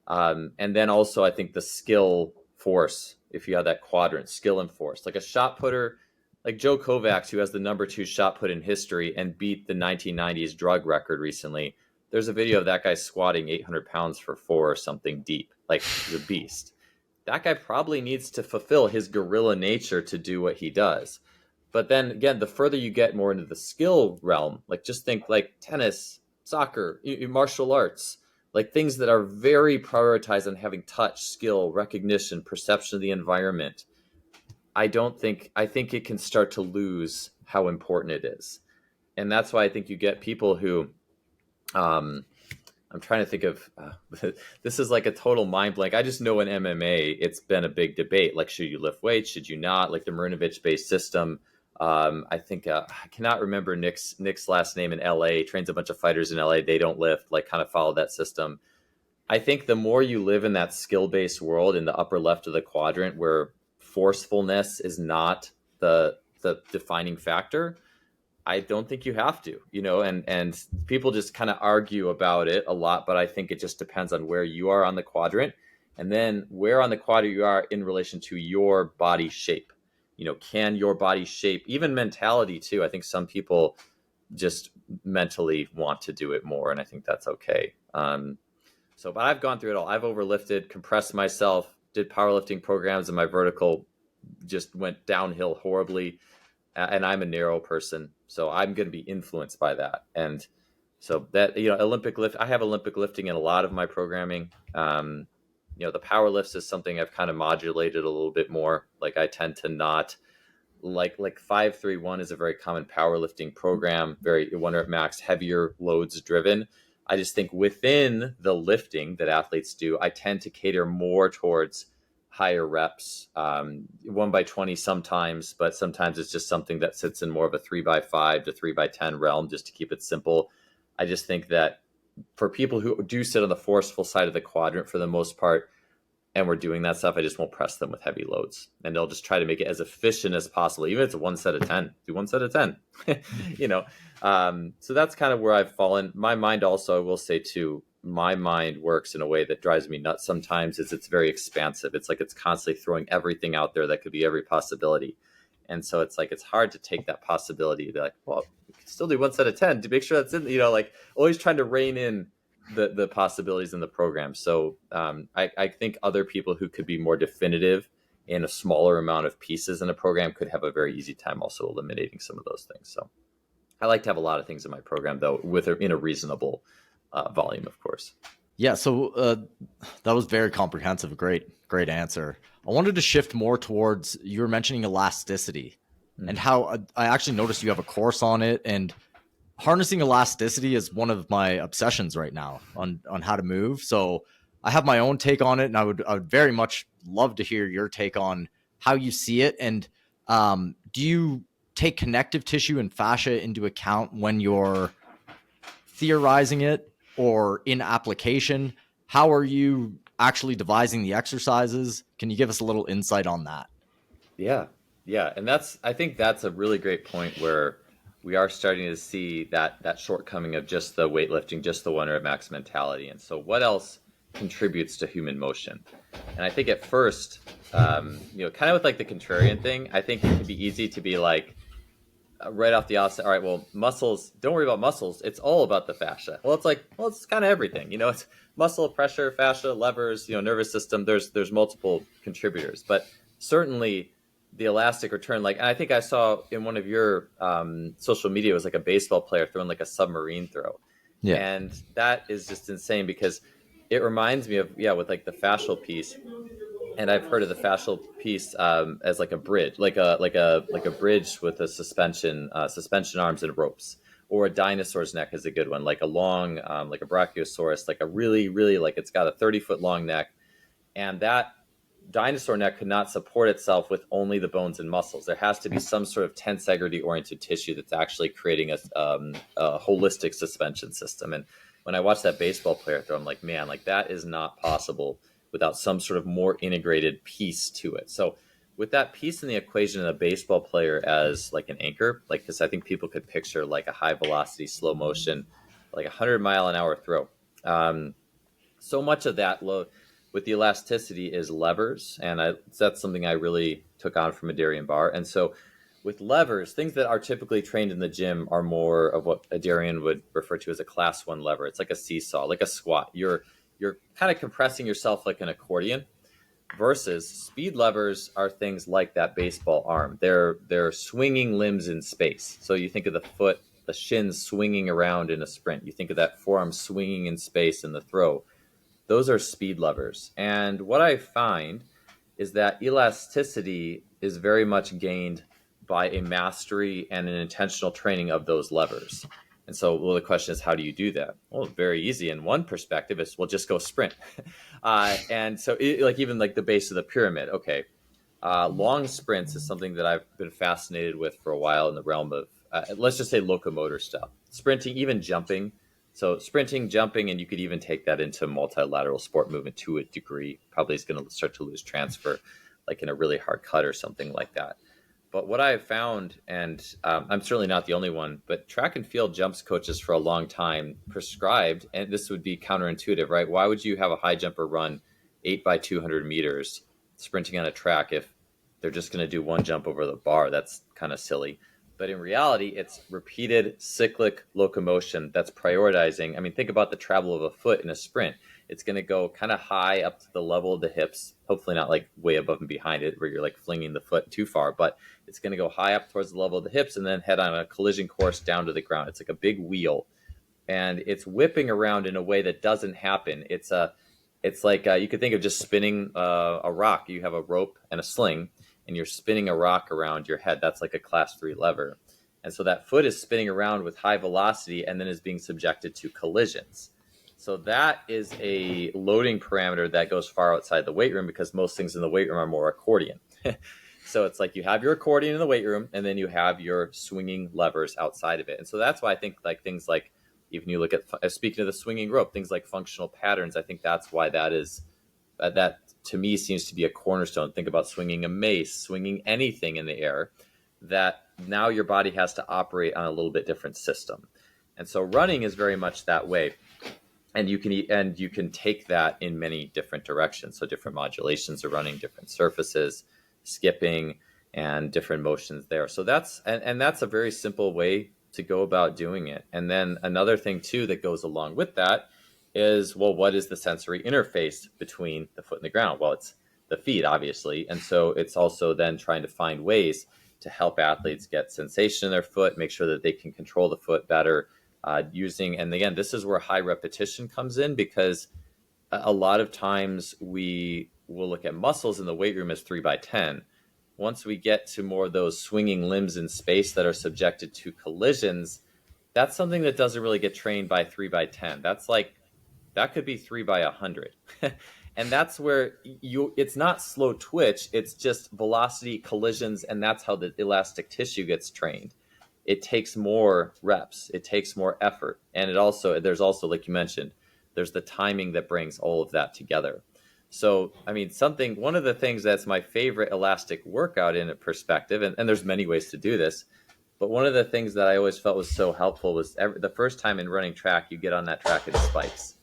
And then also I think the skill force, if you have that quadrant, skill and force, like a shot putter, like Joe Kovacs, who has the number 2 shot put in history and beat the 1990s drug record recently. There's a video of that guy squatting 800 pounds for 4 or something deep. Like, he's a beast. That guy probably needs to fulfill his gorilla nature to do what he does. But then again, the further you get more into the skill realm, like just think like tennis, soccer, martial arts, like things that are very prioritized on having touch, skill, recognition, perception of the environment, I think it can start to lose how important it is. And that's why I think you get people who, I'm trying to think of, this is like a total mind blank. I just know in MMA, it's been a big debate. Like, should you lift weights? Should you not? Like the Marinovich based system. I think, I cannot remember Nick's last name in LA, trains a bunch of fighters in LA. They don't lift, like kind of follow that system. I think the more you live in that skill-based world in the upper left of the quadrant where forcefulness is not the defining factor, I don't think you have to, and people just kind of argue about it a lot, but I think it just depends on where you are on the quadrant and then where on the quadrant you are in relation to your body shape. Can your body shape, even mentality too? I think some people just mentally want to do it more, and I think that's okay. But I've gone through it all. I've overlifted, compressed myself, did powerlifting programs, and my vertical just went downhill horribly. And I'm a narrow person, so I'm going to be influenced by that. And so that, Olympic lift, I have Olympic lifting in a lot of my programming. The power lifts is something I've kind of modulated a little bit more. Like I tend to not like 5-3-1 is a very common powerlifting program, very 1 rep max, heavier loads driven. I just think within the lifting that athletes do, I tend to cater more towards higher reps, 1x20 sometimes, but sometimes it's just something that sits in more of a 3x5 to 3x10 realm, just to keep it simple. I just think that for people who do sit on the forceful side of the quadrant for the most part, and we're doing that stuff, I just won't press them with heavy loads, and they'll just try to make it as efficient as possible. Even if it's 1 set of 10, do 1 set of 10, So that's kind of where I've fallen. My mind also, I will say too, my mind works in a way that drives me nuts sometimes. It's very expansive. It's like it's constantly throwing everything out there that could be every possibility. And so it's like, it's hard to take that possibility. They're like, well, we can still do 1 set of 10 to make sure that's in, like always trying to rein in the possibilities in the program. So I think other people who could be more definitive in a smaller amount of pieces in a program could have a very easy time also eliminating some of those things. So I like to have a lot of things in my program, though, in a reasonable volume, of course. Yeah, so that was very comprehensive. Great answer. I wanted to shift more towards, you were mentioning elasticity and how I actually noticed you have a course on it, and harnessing elasticity is one of my obsessions right now on how to move. So I have my own take on it, and I would very much love to hear your take on how you see it. And do you take connective tissue and fascia into account when you're theorizing it or in application? How are you actually devising the exercises? Can you give us a little insight on that? Yeah. And I think that's a really great point where we are starting to see that shortcoming of just the weightlifting, just the 1 rep max mentality. And so what else contributes to human motion? And I think at first, kind of with like the contrarian thing, I think it can be easy to be like, right off the offset, all right, well, muscles, don't worry about muscles. It's all about the fascia. Well, it's kind of everything, it's muscle, pressure, fascia, levers, nervous system. There's multiple contributors, but certainly the elastic return, and I think I saw in one of your social media, it was like a baseball player throwing like a submarine throw. Yeah. And that is just insane because it reminds me of, with like the fascial piece. And I've heard of the fascial piece as like a bridge, like a bridge with a suspension arms and ropes, or a dinosaur's neck is a good one, like a long, like a brachiosaurus, like a really, really, like it's got a 30-foot long neck, and that dinosaur neck could not support itself with only the bones and muscles. There has to be some sort of tensegrity oriented tissue that's actually creating a holistic suspension system. And when I watch that baseball player throw, I'm like, man, like that is not possible without some sort of more integrated piece to it. So with that piece in the equation of a baseball player as like an anchor, like, because I think people could picture like a high velocity, slow motion, like 100-mile-an-hour throw. So much of that with the elasticity is levers. And that's something I really took on from Adarian Barr. And so with levers, things that are typically trained in the gym are more of what Adarian would refer to as a class 1 lever. It's like a seesaw, like a squat. You're kind of compressing yourself like an accordion, versus speed levers are things like that baseball arm. They're swinging limbs in space. So you think of the foot the shins swinging around in a sprint. You think of that forearm swinging in space in the throw. Those are speed levers. And what I find is that elasticity is very much gained by a mastery and an intentional training of those levers. And so, well, the question is, how do you do that? Well, very easy. In one perspective, is well, just go sprint. And so, even like the base of the pyramid. Okay, long sprints is something that I've been fascinated with for a while in the realm of, let's just say, locomotor stuff. Sprinting, even jumping. So sprinting, jumping, and you could even take that into multilateral sport movement to a degree. Probably is going to start to lose transfer, like in a really hard cut or something like that. But what I've found, and I'm certainly not the only one, but track and field jumps coaches for a long time prescribed, and this would be counterintuitive, right? Why would you have a high jumper run 8 by 200 meters sprinting on a track if they're just going to do one jump over the bar? That's kind of silly. But in reality, it's repeated cyclic locomotion that's prioritizing. I mean, think about the travel of a foot in a sprint. It's going to go kind of high up to the level of the hips, hopefully not like way above and behind it where you're like flinging the foot too far, but it's going to go high up towards the level of the hips and then head on a collision course down to the ground. It's like a big wheel, and it's whipping around in a way that doesn't happen. It's like you could think of just spinning a rock. You have a rope and a sling, and you're spinning a rock around your head. That's like a class 3 lever. And so that foot is spinning around with high velocity and then is being subjected to collisions. So that is a loading parameter that goes far outside the weight room, because most things in the weight room are more accordion. So it's like you have your accordion in the weight room and then you have your swinging levers outside of it. And so that's why I think like things like, even you look at, speaking of the swinging rope, things like functional patterns, I think that's why that is, that to me seems to be a cornerstone. Think about swinging a mace, swinging anything in the air, that now your body has to operate on a little bit different system. And so running is very much that way. And you can take that in many different directions. So different modulations of running, different surfaces, skipping, and different motions there. So that's a very simple way to go about doing it. And then another thing too that goes along with that is, well, what is the sensory interface between the foot and the ground? Well, it's the feet, obviously. And so it's also then trying to find ways to help athletes get sensation in their foot, make sure that they can control the foot better, and again, this is where high repetition comes in, because a lot of times we will look at muscles in the weight room as 3 by 10. Once we get to more of those swinging limbs in space that are subjected to collisions, that's something that doesn't really get trained by 3 by 10. That could be 3 by 100. And that's where it's not slow twitch, it's just velocity collisions, and that's how the elastic tissue gets trained. It takes more reps, it takes more effort. And there's also, like you mentioned, there's the timing that brings all of that together. So, I mean, one of the things that's my favorite elastic workout in a perspective, and there's many ways to do this, but one of the things that I always felt was so helpful was the first time in running track, you get on that track in spikes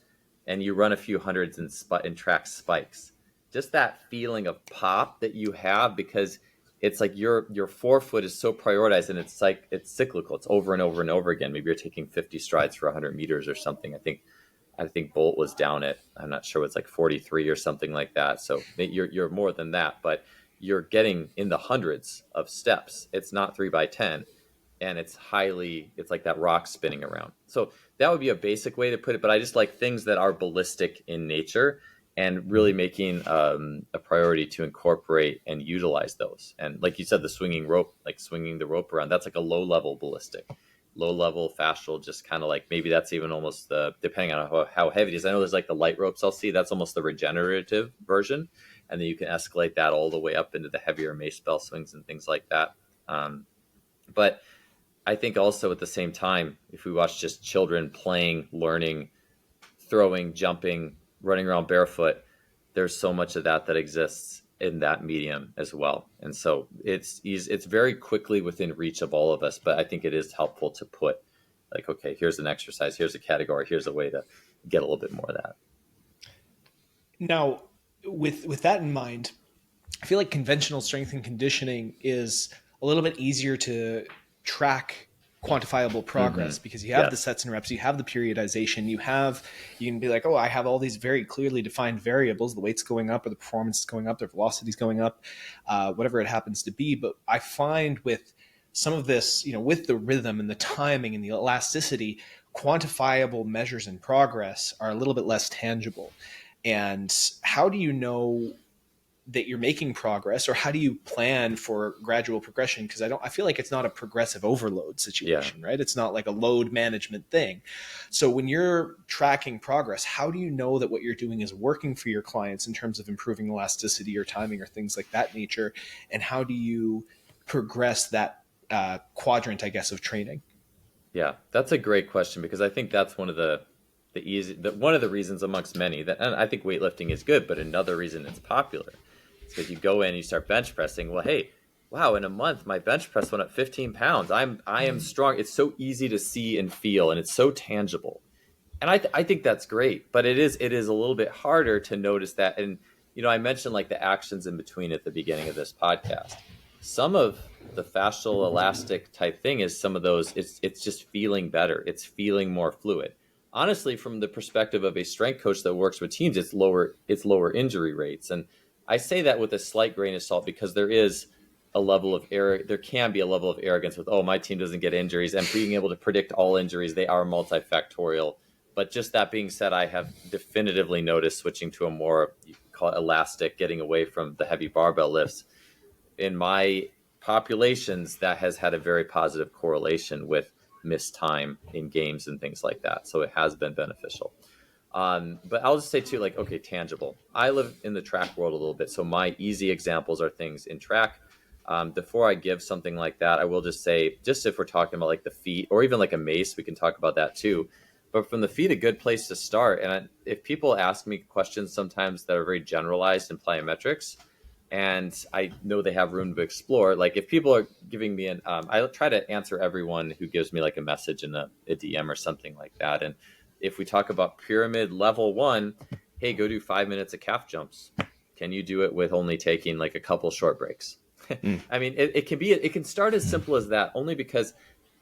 and you run a few hundreds in track spikes. Just that feeling of pop that you have, because it's like your forefoot is so prioritized, and it's like it's cyclical. It's over and over and over again. Maybe you're taking 50 strides for 100 meters or something. I think Bolt was down at, I'm not sure, it's like 43 or something like that. So you're more than that, but you're getting in the hundreds of steps. It's not 3 by 10, and it's like that rock spinning around. So that would be a basic way to put it, but I just like things that are ballistic in nature, and really making a priority to incorporate and utilize those. And like you said, the swinging rope, like swinging the rope around, that's like a low-level ballistic, low-level fascial, just kind of like, maybe that's even almost depending on how heavy it is. I know there's like the light ropes I'll see, that's almost the regenerative version. And then you can escalate that all the way up into the heavier mace bell swings and things like that. But I think also at the same time, if we watch just children playing, learning, throwing, jumping, running around barefoot, there's so much of that exists in that medium as well. And so it's very quickly within reach of all of us, but I think it is helpful to put like, okay, here's an exercise, here's a category, here's a way to get a little bit more of that. Now, with that in mind, I feel like conventional strength and conditioning is a little bit easier to track quantifiable progress, because you have the sets and reps, you have the periodization, you can be like, oh, I have all these very clearly defined variables, the weight's going up or the performance is going up, the velocity's going up, whatever it happens to be. But I find with some of this, with the rhythm and the timing and the elasticity, quantifiable measures in progress are a little bit less tangible. And how do you know that you're making progress, or how do you plan for gradual progression? Because I feel like it's not a progressive overload situation, right? It's not like a load management thing. So when you're tracking progress, how do you know that what you're doing is working for your clients in terms of improving elasticity or timing or things like that nature? And how do you progress that quadrant, I guess, of training? Yeah, that's a great question, because I think that's one of one of the reasons amongst many that, and I think weightlifting is good, but another reason it's popular is because you go in, you start bench pressing. Well, hey, wow, in a month my bench press went up 15 pounds. I am strong. It's so easy to see and feel, and it's so tangible. And I think that's great, but it is a little bit harder to notice that. And I mentioned like the actions in between at the beginning of this podcast. Some of the fascial elastic type thing is some of those. It's just feeling better. It's feeling more fluid. Honestly, from the perspective of a strength coach that works with teams, it's lower injury rates. And I say that with a slight grain of salt, because there is a level of there can be a level of arrogance with, oh, my team doesn't get injuries, and being able to predict all injuries, they are multifactorial. But just that being said, I have definitively noticed switching to a more, you call it elastic, getting away from the heavy barbell lifts in my populations, that has had a very positive correlation with missed time in games and things like that. So it has been beneficial. But I'll just say too, like, okay, tangible. I live in the track world a little bit, so my easy examples are things in track. Before I give something like that, I will just say, just if we're talking about like the feet or even like a mace, we can talk about that too. But from the feet, a good place to start. And if people ask me questions sometimes that are very generalized in plyometrics, and I know they have room to explore, like if people are giving me I try to answer everyone who gives me like a message in a DM or something like that. And if we talk about pyramid level 1, hey, go do 5 minutes of calf jumps. Can you do it with only taking like a couple short breaks? I mean, it can start as simple as that, only because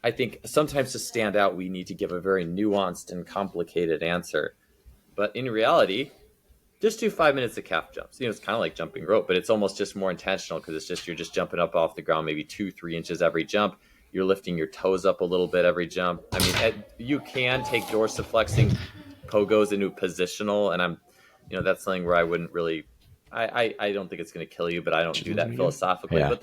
I think sometimes to stand out, we need to give a very nuanced and complicated answer. But in reality, just do 5 minutes of calf jumps. It's kind of like jumping rope, but it's almost just more intentional, because you're just jumping up off the ground, maybe 2-3 inches every jump. You're lifting your toes up a little bit every jump. I mean, you can take dorsiflexing pogos into positional, and that's something where I wouldn't really, I don't think it's going to kill you, but I don't do that philosophically. Yeah.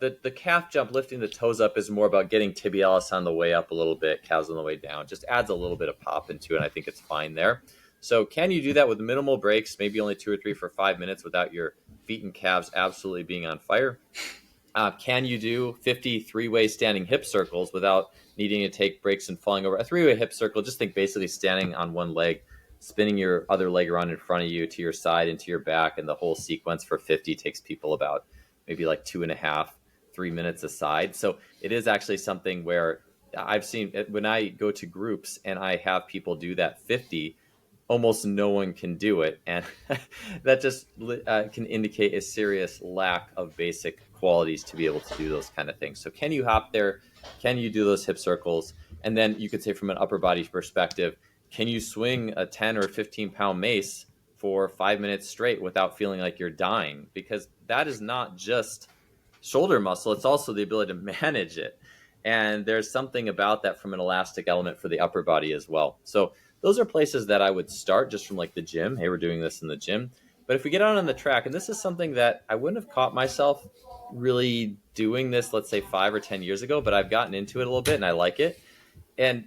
But the calf jump, lifting the toes up, is more about getting tibialis on the way up a little bit, calves on the way down. Just adds a little bit of pop into it, and I think it's fine there. So can you do that with minimal breaks, maybe only 2 or 3 for 5 minutes, without your feet and calves absolutely being on fire? Can you do 50 three-way standing hip circles without needing to take breaks and falling over? A three-way hip circle, just think basically standing on one leg, spinning your other leg around in front of you to your side and to your back, and the whole sequence for 50 takes people about maybe like 2.5-3 minutes aside. So it is actually something where I've seen it when I go to groups and I have people do that 50, almost no one can do it. And that just can indicate a serious lack of basic qualities to be able to do those kind of things. So can you hop there? Can you do those hip circles? And then you could say, from an upper body perspective, can you swing a 10 or 15 pound mace for 5 minutes straight without feeling like you're dying? Because that is not just shoulder muscle, it's also the ability to manage it. And there's something about that from an elastic element for the upper body as well. So those are places that I would start, just from like the gym. Hey, we're doing this in the gym. But if we get out on the track, and this is something that I wouldn't have caught myself really doing this, let's say 5 or 10 years ago, but I've gotten into it a little bit and I like it. And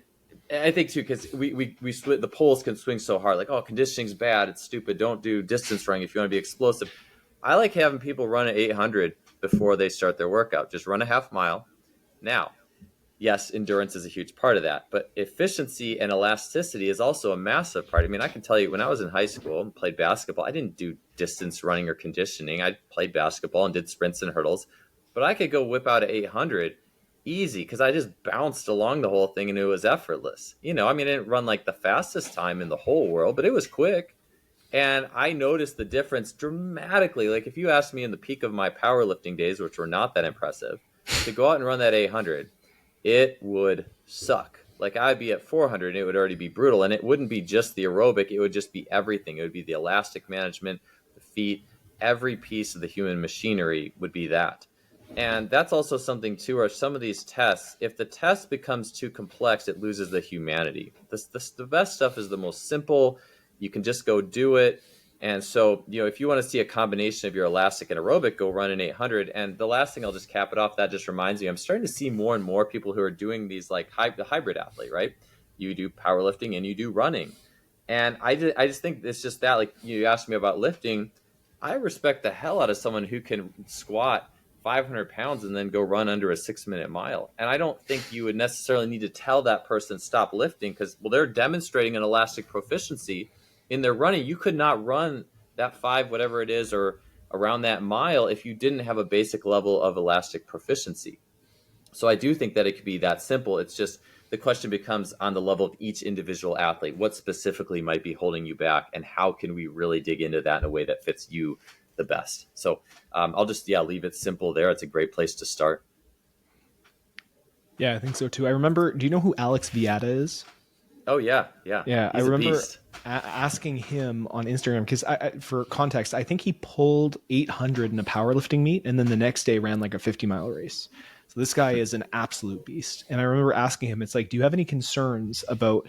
I think too, because we split, the poles can swing so hard, like, oh, conditioning's bad, it's stupid, don't do distance running if you want to be explosive. I like having people run at 800 before they start their workout. Just run a half mile. Now, yes, endurance is a huge part of that, but efficiency and elasticity is also a massive part. I mean, I can tell you, when I was in high school and played basketball, I didn't do distance running or conditioning. I played basketball and did sprints and hurdles, but I could go whip out at 800 easy, because I just bounced along the whole thing and it was effortless. I mean, I didn't run like the fastest time in the whole world, but it was quick. And I noticed the difference dramatically. Like if you asked me in the peak of my powerlifting days, which were not that impressive, to go out and run that 800, it would suck. Like I'd be at 400 and it would already be brutal. And it wouldn't be just the aerobic, it would just be everything. It would be the elastic management, the feet, every piece of the human machinery would be that. And that's also something too, or some of these tests, if the test becomes too complex, it loses the humanity. The best stuff is the most simple. You can just go do it. And so, if you want to see a combination of your elastic and aerobic, go run an 800. And the last thing, I'll just cap it off, that just reminds me, I'm starting to see more and more people who are doing these, like the hybrid athlete, right? You do powerlifting and you do running. And I just think it's just that, like you asked me about lifting, I respect the hell out of someone who can squat 500 pounds and then go run under a 6-minute mile. And I don't think you would necessarily need to tell that person stop lifting because, well, they're demonstrating an elastic proficiency in their running. You could not run that 5, whatever it is, or around that mile if you didn't have a basic level of elastic proficiency. So I do think that it could be that simple. It's just the question becomes on the level of each individual athlete, what specifically might be holding you back and how can we really dig into that in a way that fits you the best. So I'll just, leave it simple there. It's a great place to start. Yeah, I think so too. I remember, do you know who Alex Viada is? Oh yeah. Yeah, He's I remember a asking him on Instagram because for context, I think he pulled 800 in a powerlifting meet and then the next day ran like a 50-mile race. So this guy is an absolute beast. And I remember asking him, it's like, do you have any concerns about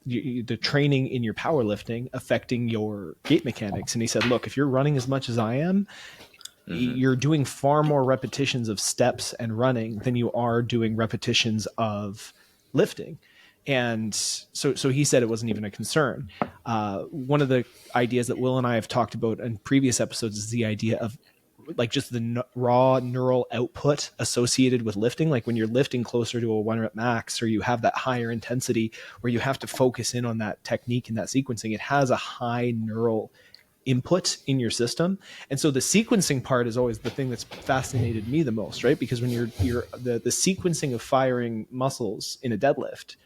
the training in your powerlifting affecting your gait mechanics? And he said, look, if you're running as much as I am, you're doing far more repetitions of steps and running than you are doing repetitions of lifting. And so he said it wasn't even a concern. One of the ideas that Will and I have talked about in previous episodes is the idea of like just the raw neural output associated with lifting. Like when you're lifting closer to a 1-rep max, or you have that higher intensity where you have to focus in on that technique and that sequencing, it has a high neural input in your system. And so the sequencing part is always the thing that's fascinated me the most, right? Because when you're the sequencing of firing muscles in a deadlift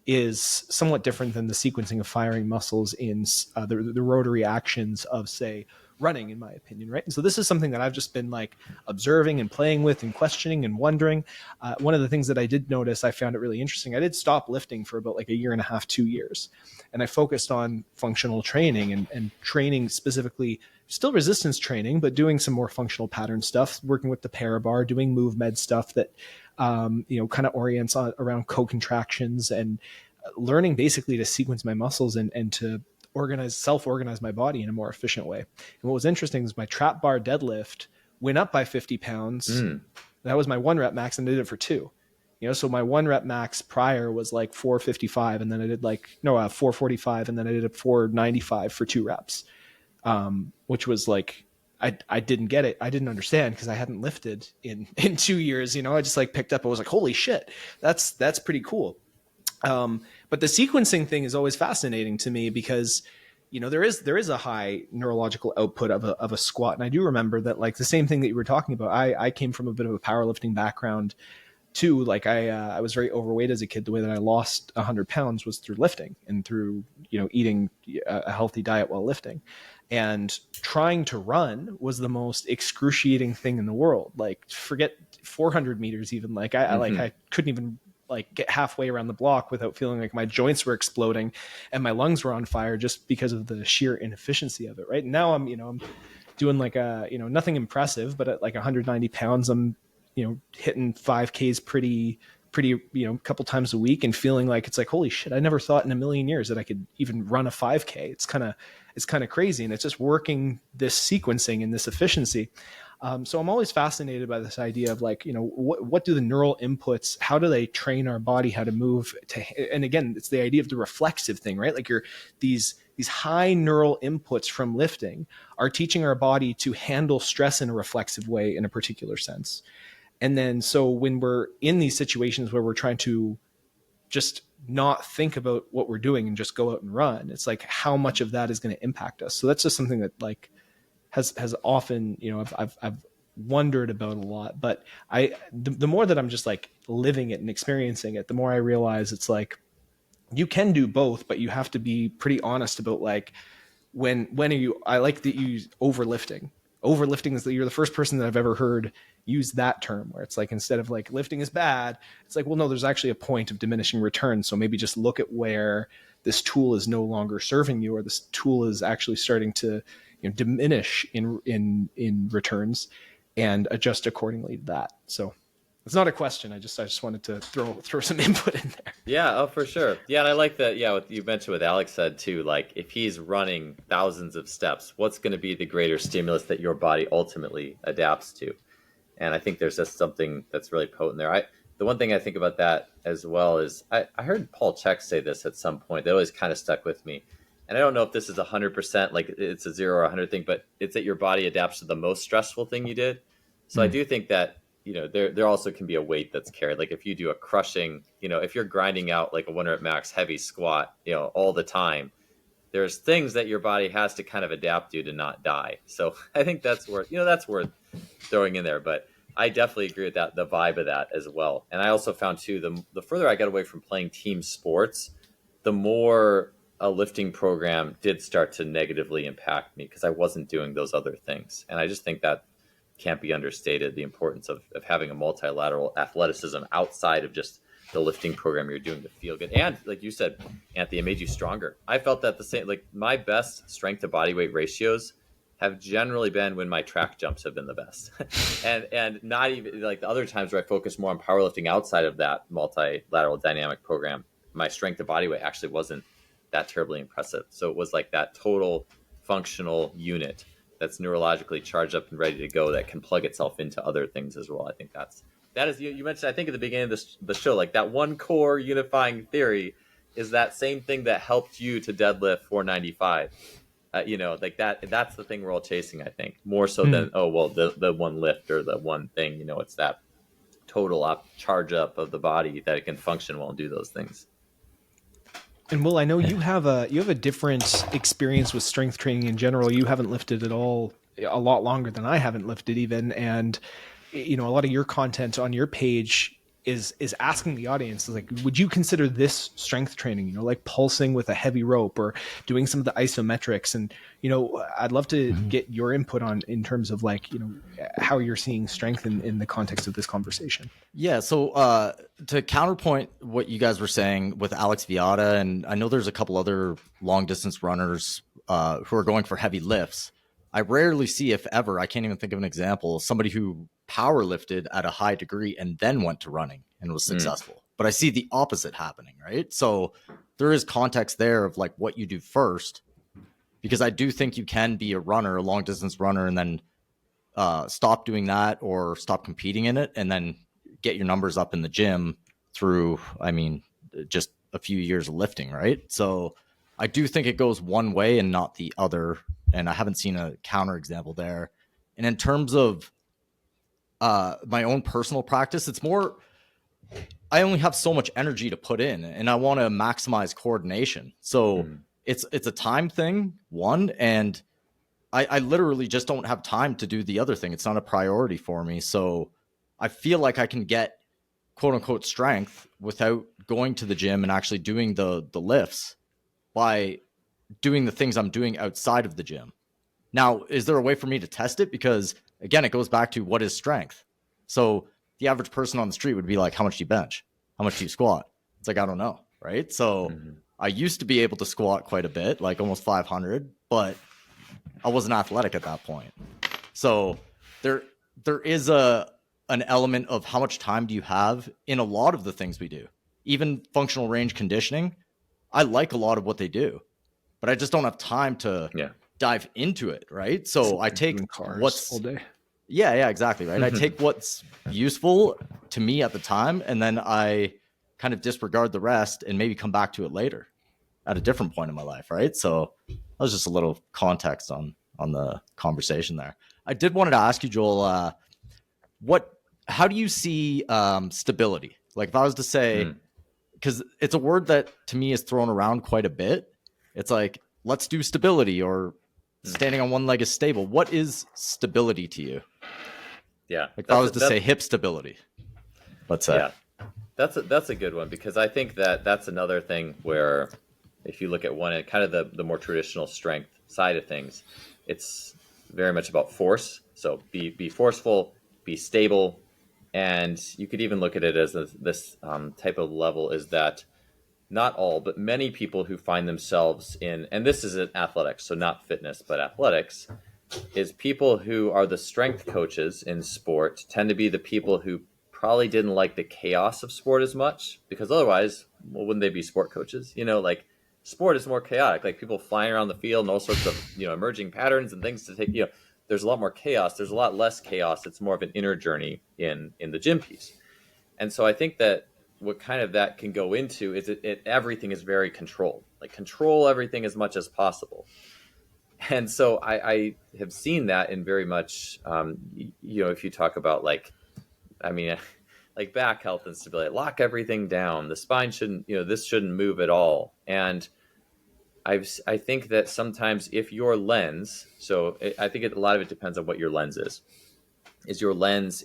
is somewhat different than the sequencing of firing muscles in the rotary actions of, say, running, in my opinion, right? And so this is something that I've just been like observing and playing with and questioning and wondering. One of the things that I did notice, I found it really interesting. I did stop lifting for about like a year and a half, 2 years. And I focused on functional training and training specifically, still resistance training, but doing some more functional pattern stuff, working with the Parabar, doing move med stuff that, kind of orients around co-contractions and learning basically to sequence my muscles and to self-organize my body in a more efficient way. And what was interesting is my trap bar deadlift went up by 50 pounds. That was my 1-rep max, and I did it for 2. So my 1-rep max prior was like 455, and then I did 445, and then I did a 495 for 2 reps, which was like, I didn't get it. I didn't understand because I hadn't lifted in 2 years. I just like picked up. I was like, holy shit, that's pretty cool. But the sequencing thing is always fascinating to me because, there is a high neurological output of a squat. And I do remember that, like the same thing that you were talking about, I came from a bit of a powerlifting background too. Like I was very overweight as a kid. The way that I lost 100 pounds was through lifting and through, eating a healthy diet while lifting. And trying to run was the most excruciating thing in the world. Like forget 400 meters even. Like I couldn't even like get halfway around the block without feeling like my joints were exploding and my lungs were on fire just because of the sheer inefficiency of it. Right. And now I'm doing like nothing impressive, but at like 190 pounds, I'm, hitting 5Ks pretty, a couple times a week and feeling like it's like, holy shit, I never thought in a million years that I could even run a 5K. It's kind of crazy. And it's just working this sequencing and this efficiency. So I'm always fascinated by this idea of like, what do the neural inputs, how do they train our body, how to move and again, it's the idea of the reflexive thing, right? Like these high neural inputs from lifting are teaching our body to handle stress in a reflexive way in a particular sense. And then, so when we're in these situations where we're trying to just not think about what we're doing and just go out and run, it's like, how much of that is going to impact us? So that's just something that like, has often, I've wondered about a lot, but the more that I'm just like living it and experiencing it, the more I realize it's like, you can do both, but you have to be pretty honest about like, when are you, I like that you use overlifting is that you're the first person that I've ever heard use that term, where it's like, instead of like lifting is bad, it's like, well, no, there's actually a point of diminishing returns. So maybe just look at where this tool is no longer serving you, or this tool is actually starting to diminish in returns, and adjust accordingly to that. So it's not a question. I just wanted to throw some input in there. Yeah, oh, for sure. Yeah, and I like that. Yeah, what you mentioned what Alex said too. Like, if he's running thousands of steps, what's going to be the greater stimulus that your body ultimately adapts to? And I think there's just something that's really potent there. The one thing I think about that as well is I heard Paul Chek say this at some point. That always kind of stuck with me. And I don't know if this is 100%, like it's a 0 or 100 thing, but it's that your body adapts to the most stressful thing you did. So I do think that, there also can be a weight that's carried. Like if you do a crushing, if you're grinding out like a 1 rep max heavy squat, all the time, there's things that your body has to kind of adapt to not die. So I think that's worth throwing in there. But I definitely agree with that, the vibe of that as well. And I also found too, the further I got away from playing team sports, the more a lifting program did start to negatively impact me because I wasn't doing those other things. And I just think that can't be understated, the importance of having a multilateral athleticism outside of just the lifting program you're doing to feel good. And like you said, Anthony, it made you stronger. I felt that the same, like my best strength to body weight ratios have generally been when my track jumps have been the best. and not even like the other times where I focus more on powerlifting outside of that multilateral dynamic program, my strength to body weight actually wasn't that terribly impressive. So it was like that total functional unit that's neurologically charged up and ready to go that can plug itself into other things as well. I think that is, you mentioned, I think at the beginning of the show, like that one core unifying theory is that same thing that helped you to deadlift 495. Like that's the thing we're all chasing, I think, more so than, the one lift or the one thing, it's that total charge up of the body that it can function well and do those things. And Will, I know you have a different experience with strength training in general. You haven't lifted at all a lot longer than I haven't lifted even. And, a lot of your content on your page is asking the audience, like, would you consider this strength training, like pulsing with a heavy rope or doing some of the isometrics? And, I'd love to get your input in terms of like, how you're seeing strength in the context of this conversation. Yeah. So to counterpoint what you guys were saying with Alex Viada, and I know there's a couple other long distance runners who are going for heavy lifts. I rarely see, if ever, I can't even think of an example, somebody who power lifted at a high degree and then went to running and was successful. But I see the opposite happening, right? So there is context there of like what you do first, because I do think you can be a runner, a long distance runner, and then stop doing that or stop competing in it and then get your numbers up in the gym through, just a few years of lifting, right? So I do think it goes one way and not the other. And I haven't seen a counter example there. And in terms of my own personal practice, it's more, I only have so much energy to put in and I want to maximize coordination. So it's a time thing, one, and I literally just don't have time to do the other thing. It's not a priority for me. So I feel like I can get quote unquote strength without going to the gym and actually doing the lifts by doing the things I'm doing outside of the gym. Now, is there a way for me to test it? Because again, it goes back to what is strength. So the average person on the street would be like, how much do you bench? How much do you squat? It's like, I don't know. Right. So I used to be able to squat quite a bit, like almost 500, but I wasn't athletic at that point. So there is an element of how much time do you have in a lot of the things we do, even functional range conditioning. I like a lot of what they do, but I just don't have time to dive into it. Right. So I take what's all day. Yeah, exactly. Right. I take what's useful to me at the time, and then I kind of disregard the rest and maybe come back to it later at a different point in my life. Right. So that was just a little context on the conversation there. I did wanted to ask you, Joel, how do you see stability? Like if I was to say, because it's a word that to me is thrown around quite a bit. It's like, let's do stability, or standing on one leg is stable. What is stability to you? Yeah. Like if I was to say hip stability, let's say. Yeah. That's a good one, because I think that's another thing where if you look at one end, kind of the more traditional strength side of things, it's very much about force. So be forceful, be stable. And you could even look at it as this type of level is that not all, but many people who find themselves in, and this is in athletics, so not fitness, but athletics, is people who are the strength coaches in sport tend to be the people who probably didn't like the chaos of sport as much, because otherwise, well, wouldn't they be sport coaches? Like sport is more chaotic, like people flying around the field and all sorts of, emerging patterns and things to take, there's a lot more chaos. There's a lot less chaos. It's more of an inner journey in the gym piece. And so I think that what kind of that can go into is everything is very controlled, like control everything as much as possible. And so I have seen that in very much, if you talk about like back health and stability, lock everything down. The spine shouldn't, this shouldn't move at all. And I think that sometimes if your lens, I think a lot of it depends on what your lens is. Is your lens,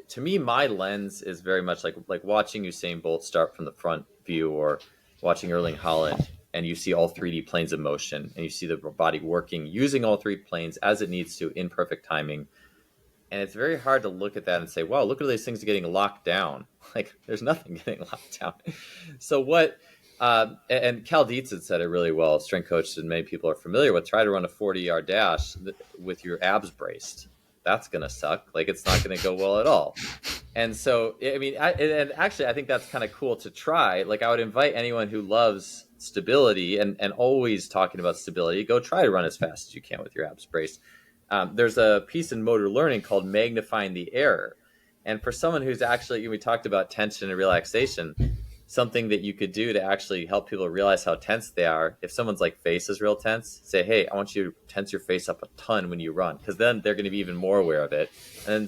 to me, my lens is very much like watching Usain Bolt start from the front view, or watching Erling Haaland, and you see all 3D planes of motion, and you see the body working, using all 3 planes as it needs to in perfect timing. And it's very hard to look at that and say, wow, look at these things getting locked down. Like, there's nothing getting locked down. So what, and Cal Dietz had said it really well, strength coaches and many people are familiar with, try to run a 40-yard dash with your abs braced. That's going to suck. Like, it's not going to go well at all. And so, and actually, I think that's kind of cool to try. Like, I would invite anyone who loves stability and always talking about stability, go try to run as fast as you can with your abs braced. There's a piece in motor learning called magnifying the error. And for someone who's actually, we talked about tension and relaxation, something that you could do to actually help people realize how tense they are. If someone's like face is real tense, say, hey, I want you to tense your face up a ton when you run, because then they're going to be even more aware of it. And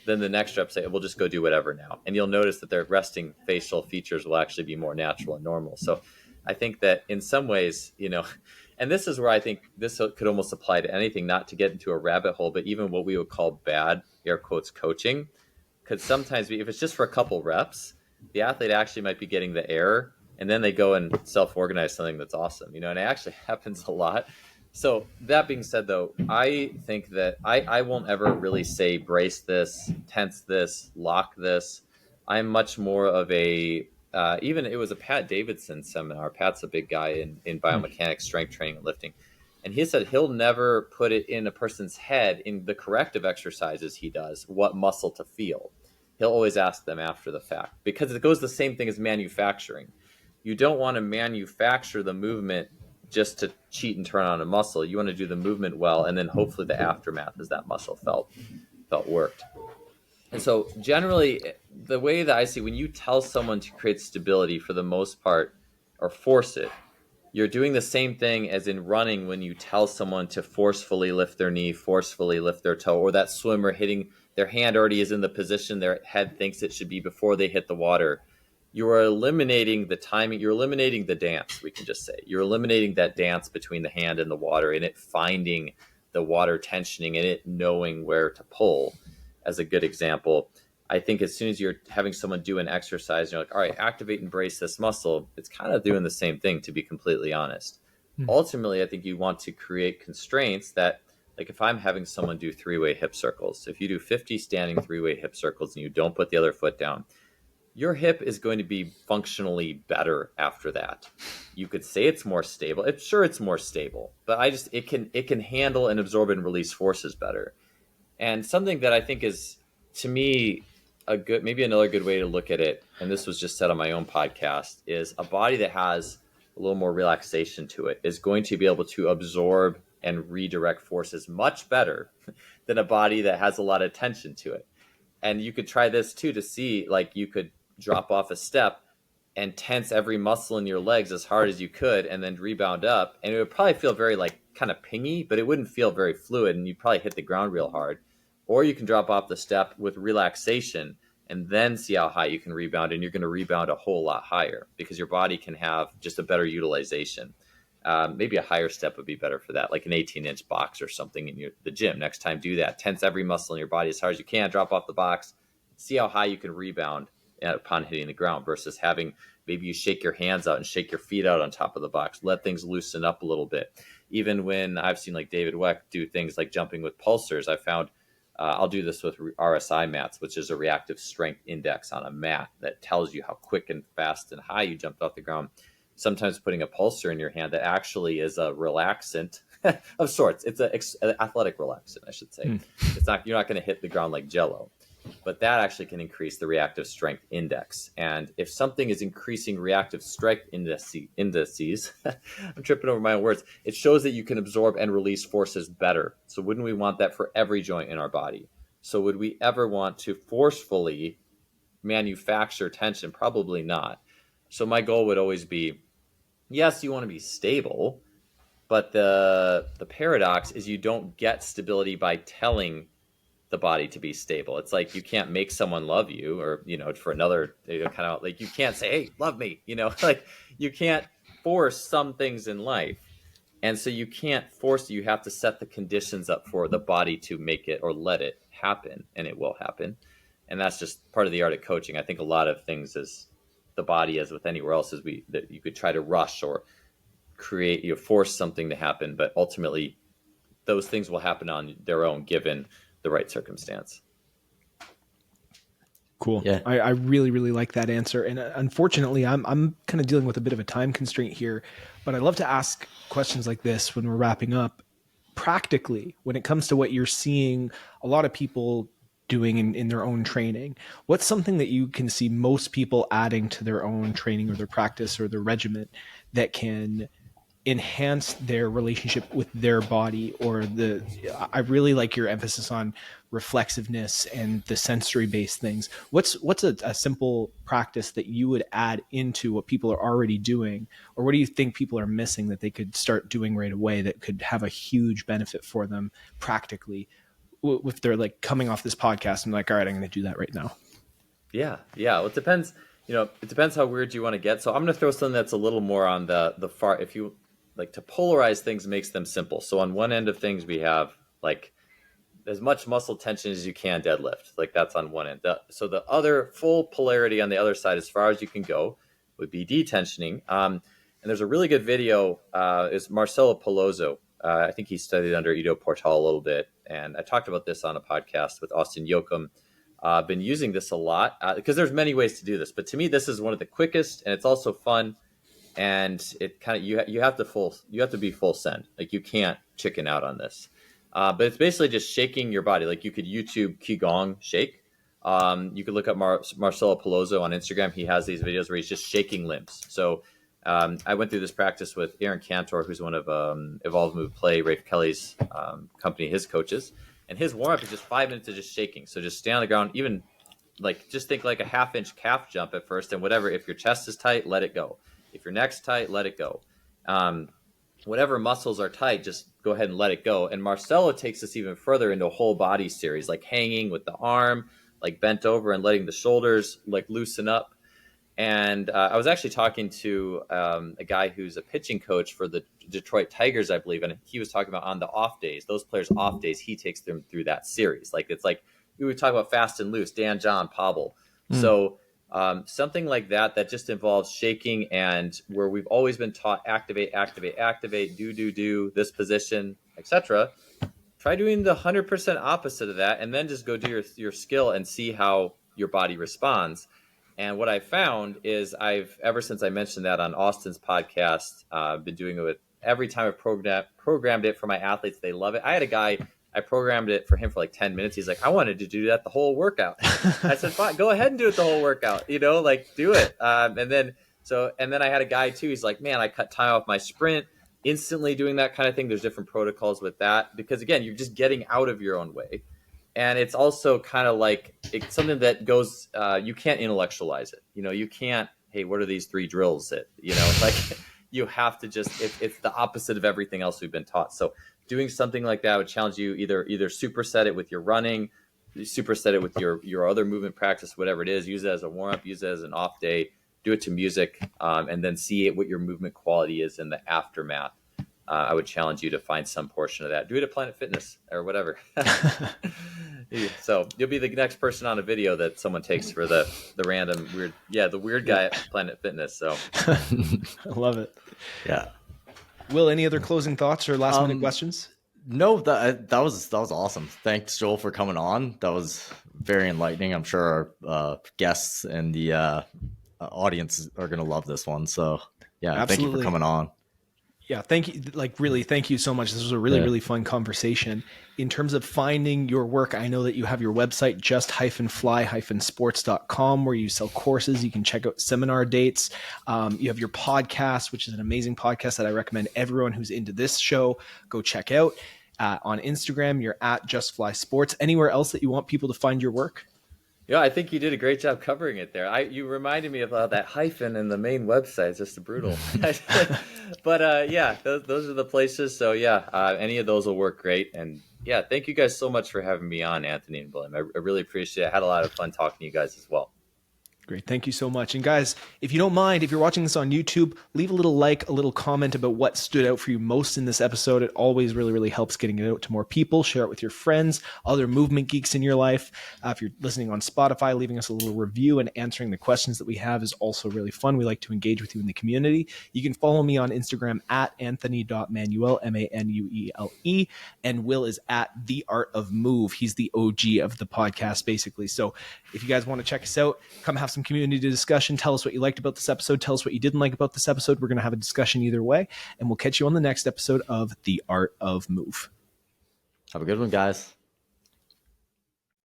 then the next rep, say, we'll just go do whatever now. And you'll notice that their resting facial features will actually be more natural and normal. So I think that in some ways, and this is where I think this could almost apply to anything, not to get into a rabbit hole, but even what we would call bad, air quotes, coaching could sometimes be, if it's just for a couple reps, the athlete actually might be getting the error, and then they go and self-organize something that's awesome, and it actually happens a lot. So that being said, though, I think that I won't ever really say brace this, tense this, lock this. I'm much more of a, even it was a Pat Davidson seminar. Pat's a big guy in biomechanics, strength training, and lifting. And he said he'll never put it in a person's head in the corrective exercises he does, what muscle to feel. He'll always ask them after the fact, because it goes the same thing as manufacturing. You don't want to manufacture the movement just to cheat and turn on a muscle. You want to do the movement well, and then hopefully the aftermath as that muscle felt worked. And so generally, the way that I see, when you tell someone to create stability, for the most part, or force it, you're doing the same thing as in running when you tell someone to forcefully lift their knee, forcefully lift their toe, or that swimmer hitting, their hand already is in the position their head thinks it should be before they hit the water. You are eliminating the timing. You're eliminating the dance, we can just say. You're eliminating that dance between the hand and the water, and it finding the water tensioning and it knowing where to pull. As a good example, I think as soon as you're having someone do an exercise, you're like, all right, activate and brace this muscle. It's kind of doing the same thing, to be completely honest. Ultimately, I think you want to create constraints that, like if I'm having someone do 3-way hip circles, if you do 50 standing 3-way hip circles and you don't put the other foot down, your hip is going to be functionally better after that. You could say it's more stable. It's more stable, but it can handle and absorb and release forces better. And something that I think is, to me, maybe another good way to look at it, and this was just said on my own podcast, is a body that has a little more relaxation to it is going to be able to absorb and redirect forces much better than a body that has a lot of tension to it. And you could try this too, to see, like, you could drop off a step and tense every muscle in your legs as hard as you could, and then rebound up. And it would probably feel very kind of pingy, but it wouldn't feel very fluid, and you'd probably hit the ground real hard. Or you can drop off the step with relaxation and then see how high you can rebound, and you're going to rebound a whole lot higher because your body can have just a better utilization. Maybe a higher step would be better for that, like an 18-inch box or something in the gym. Next time, do that. Tense every muscle in your body as hard as you can, drop off the box, see how high you can rebound upon hitting the ground, versus having maybe you shake your hands out and shake your feet out on top of the box, let things loosen up a little bit. Even when I've seen like David Weck do things like jumping with pulsers, I found I'll do this with RSI mats, which is a reactive strength index on a mat that tells you how quick and fast and high you jumped off the ground. Sometimes putting a pulsar in your hand that actually is a relaxant of sorts. It's an athletic relaxant, I should say. It's not, you're not going to hit the ground like Jello, but that actually can increase the reactive strength index. And if something is increasing reactive strength indices, I'm tripping over my own words, it shows that you can absorb and release forces better. So wouldn't we want that for every joint in our body? So would we ever want to forcefully manufacture tension? Probably not. So my goal would always be, yes, you want to be stable, but the paradox is you don't get stability by telling the body to be stable. It's like you can't make someone love you, or for another kind of like, you can't say, hey, love me, like you can't force some things in life. And so you can't force, you have to set the conditions up for the body to make it or let it happen, and it will happen. And that's just part of the art of coaching. I think a lot of things is the body, as with anywhere else, is that you could try to rush or create, force something to happen, but ultimately those things will happen on their own given the right circumstance. Cool. Yeah. I really, really like that answer. And unfortunately, I'm kind of dealing with a bit of a time constraint here, but I love to ask questions like this when we're wrapping up. Practically, when it comes to what you're seeing a lot of people doing in their own training, what's something that you can see most people adding to their own training or their practice or their regimen that can enhance their relationship with their body? I really like your emphasis on reflexiveness and the sensory based things. What's a simple practice that you would add into what people are already doing, or what do you think people are missing that they could start doing right away that could have a huge benefit for them practically if they're like coming off this podcast and like, all right, I'm going to do that right now? Yeah. Well, it depends. It depends how weird you want to get. So I'm going to throw something that's a little more on the far, if you like to polarize things, makes them simple. So on one end of things, we have like as much muscle tension as you can deadlift. Like that's on one end. So the other full polarity on the other side, as far as you can go, would be detensioning. And there's a really good video, is Marcelo Peloso. I think he studied under Ido Portal a little bit. And I talked about this on a podcast with Austin Yoakum. I've been using this a lot because there's many ways to do this. But to me, this is one of the quickest, and it's also fun. And it kind of, you have to be full send. Like you can't chicken out on this. But it's basically just shaking your body. Like you could YouTube Qigong shake. You could look up Marcelo Peloso on Instagram. He has these videos where he's just shaking limbs. So I went through this practice with Aaron Cantor, who's one of Evolve Move Play, Rafe Kelly's company, his coaches. And his warm-up is just 5 minutes of just shaking. So just stay on the ground, even like just think like a half-inch calf jump at first, and whatever. If your chest is tight, let it go. If your neck's tight, let it go. Whatever muscles are tight, just go ahead and let it go. And Marcelo takes this even further into a whole body series, like hanging with the arm, like bent over and letting the shoulders like loosen up. And I was actually talking to a guy who's a pitching coach for the Detroit Tigers, I believe. And he was talking about on the off days, those players' off days, he takes them through that series. Like it's like we would talk about fast and loose, Dan, John, Pavel. So something like that just involves shaking, and where we've always been taught activate, do this position, etc. Try doing the 100% opposite of that, and then just go do your skill and see how your body responds. And what I found is ever since I mentioned that on Austin's podcast, been doing it with every time I programmed it for my athletes. They love it. I had a guy, I programmed it for him for like 10 minutes. He's like, I wanted to do that the whole workout. I said, fine, go ahead and do it the whole workout, like do it. And then I had a guy too. He's like, man, I cut time off my sprint instantly doing that kind of thing. There's different protocols with that because again, you're just getting out of your own way. And it's also kind of like it's something that goes, you can't intellectualize it. You can't, hey, what are these 3 drills that, like you have to just, it's the opposite of everything else we've been taught. So doing something like that would challenge you, either superset it with your running, superset it with your other movement practice, whatever it is, use it as a warm up, use it as an off day, do it to music, and then see what your movement quality is in the aftermath. I would challenge you to find some portion of that. Do it at Planet Fitness or whatever. So you'll be the next person on a video that someone takes for the random weird, the weird guy at Planet Fitness. So I love it. Yeah. Will, any other closing thoughts or last minute questions? No, that was awesome. Thanks, Joel, for coming on. That was very enlightening. I'm sure our guests and the audience are going to love this one. So yeah, Absolutely. Thank you for coming on. Yeah, thank you. Like, really, thank you so much. This was a really, really fun conversation. In terms of finding your work, I know that you have your website, just-fly-sports.com, where you sell courses. You can check out seminar dates. You have your podcast, which is an amazing podcast that I recommend everyone who's into this show go check out. On Instagram, you're at JustFly Sports. Anywhere else that you want people to find your work? Yeah, I think you did a great job covering it there. You reminded me of that hyphen in the main website. It's just brutal. But yeah, those are the places. So yeah, any of those will work great. And yeah, thank you guys so much for having me on, Anthony and William. I really appreciate it. I had a lot of fun talking to you guys as well. Great. Thank you so much. And guys, if you don't mind, if you're watching this on YouTube, leave a little like, a little comment about what stood out for you most in this episode. It always really, really helps getting it out to more people. Share it with your friends, other movement geeks in your life. If you're listening on Spotify, leaving us a little review and answering the questions that we have is also really fun. We like to engage with you in the community. You can follow me on Instagram at anthony.manuel, Manuele, and Will is at The Art of Move. He's the OG of the podcast, basically. So if you guys want to check us out, come have some community discussion. Tell us what you liked about this episode. Tell us what you didn't like about this episode. We're going to have a discussion either way, and we'll catch you on the next episode of The Art of Move. Have a good one, guys.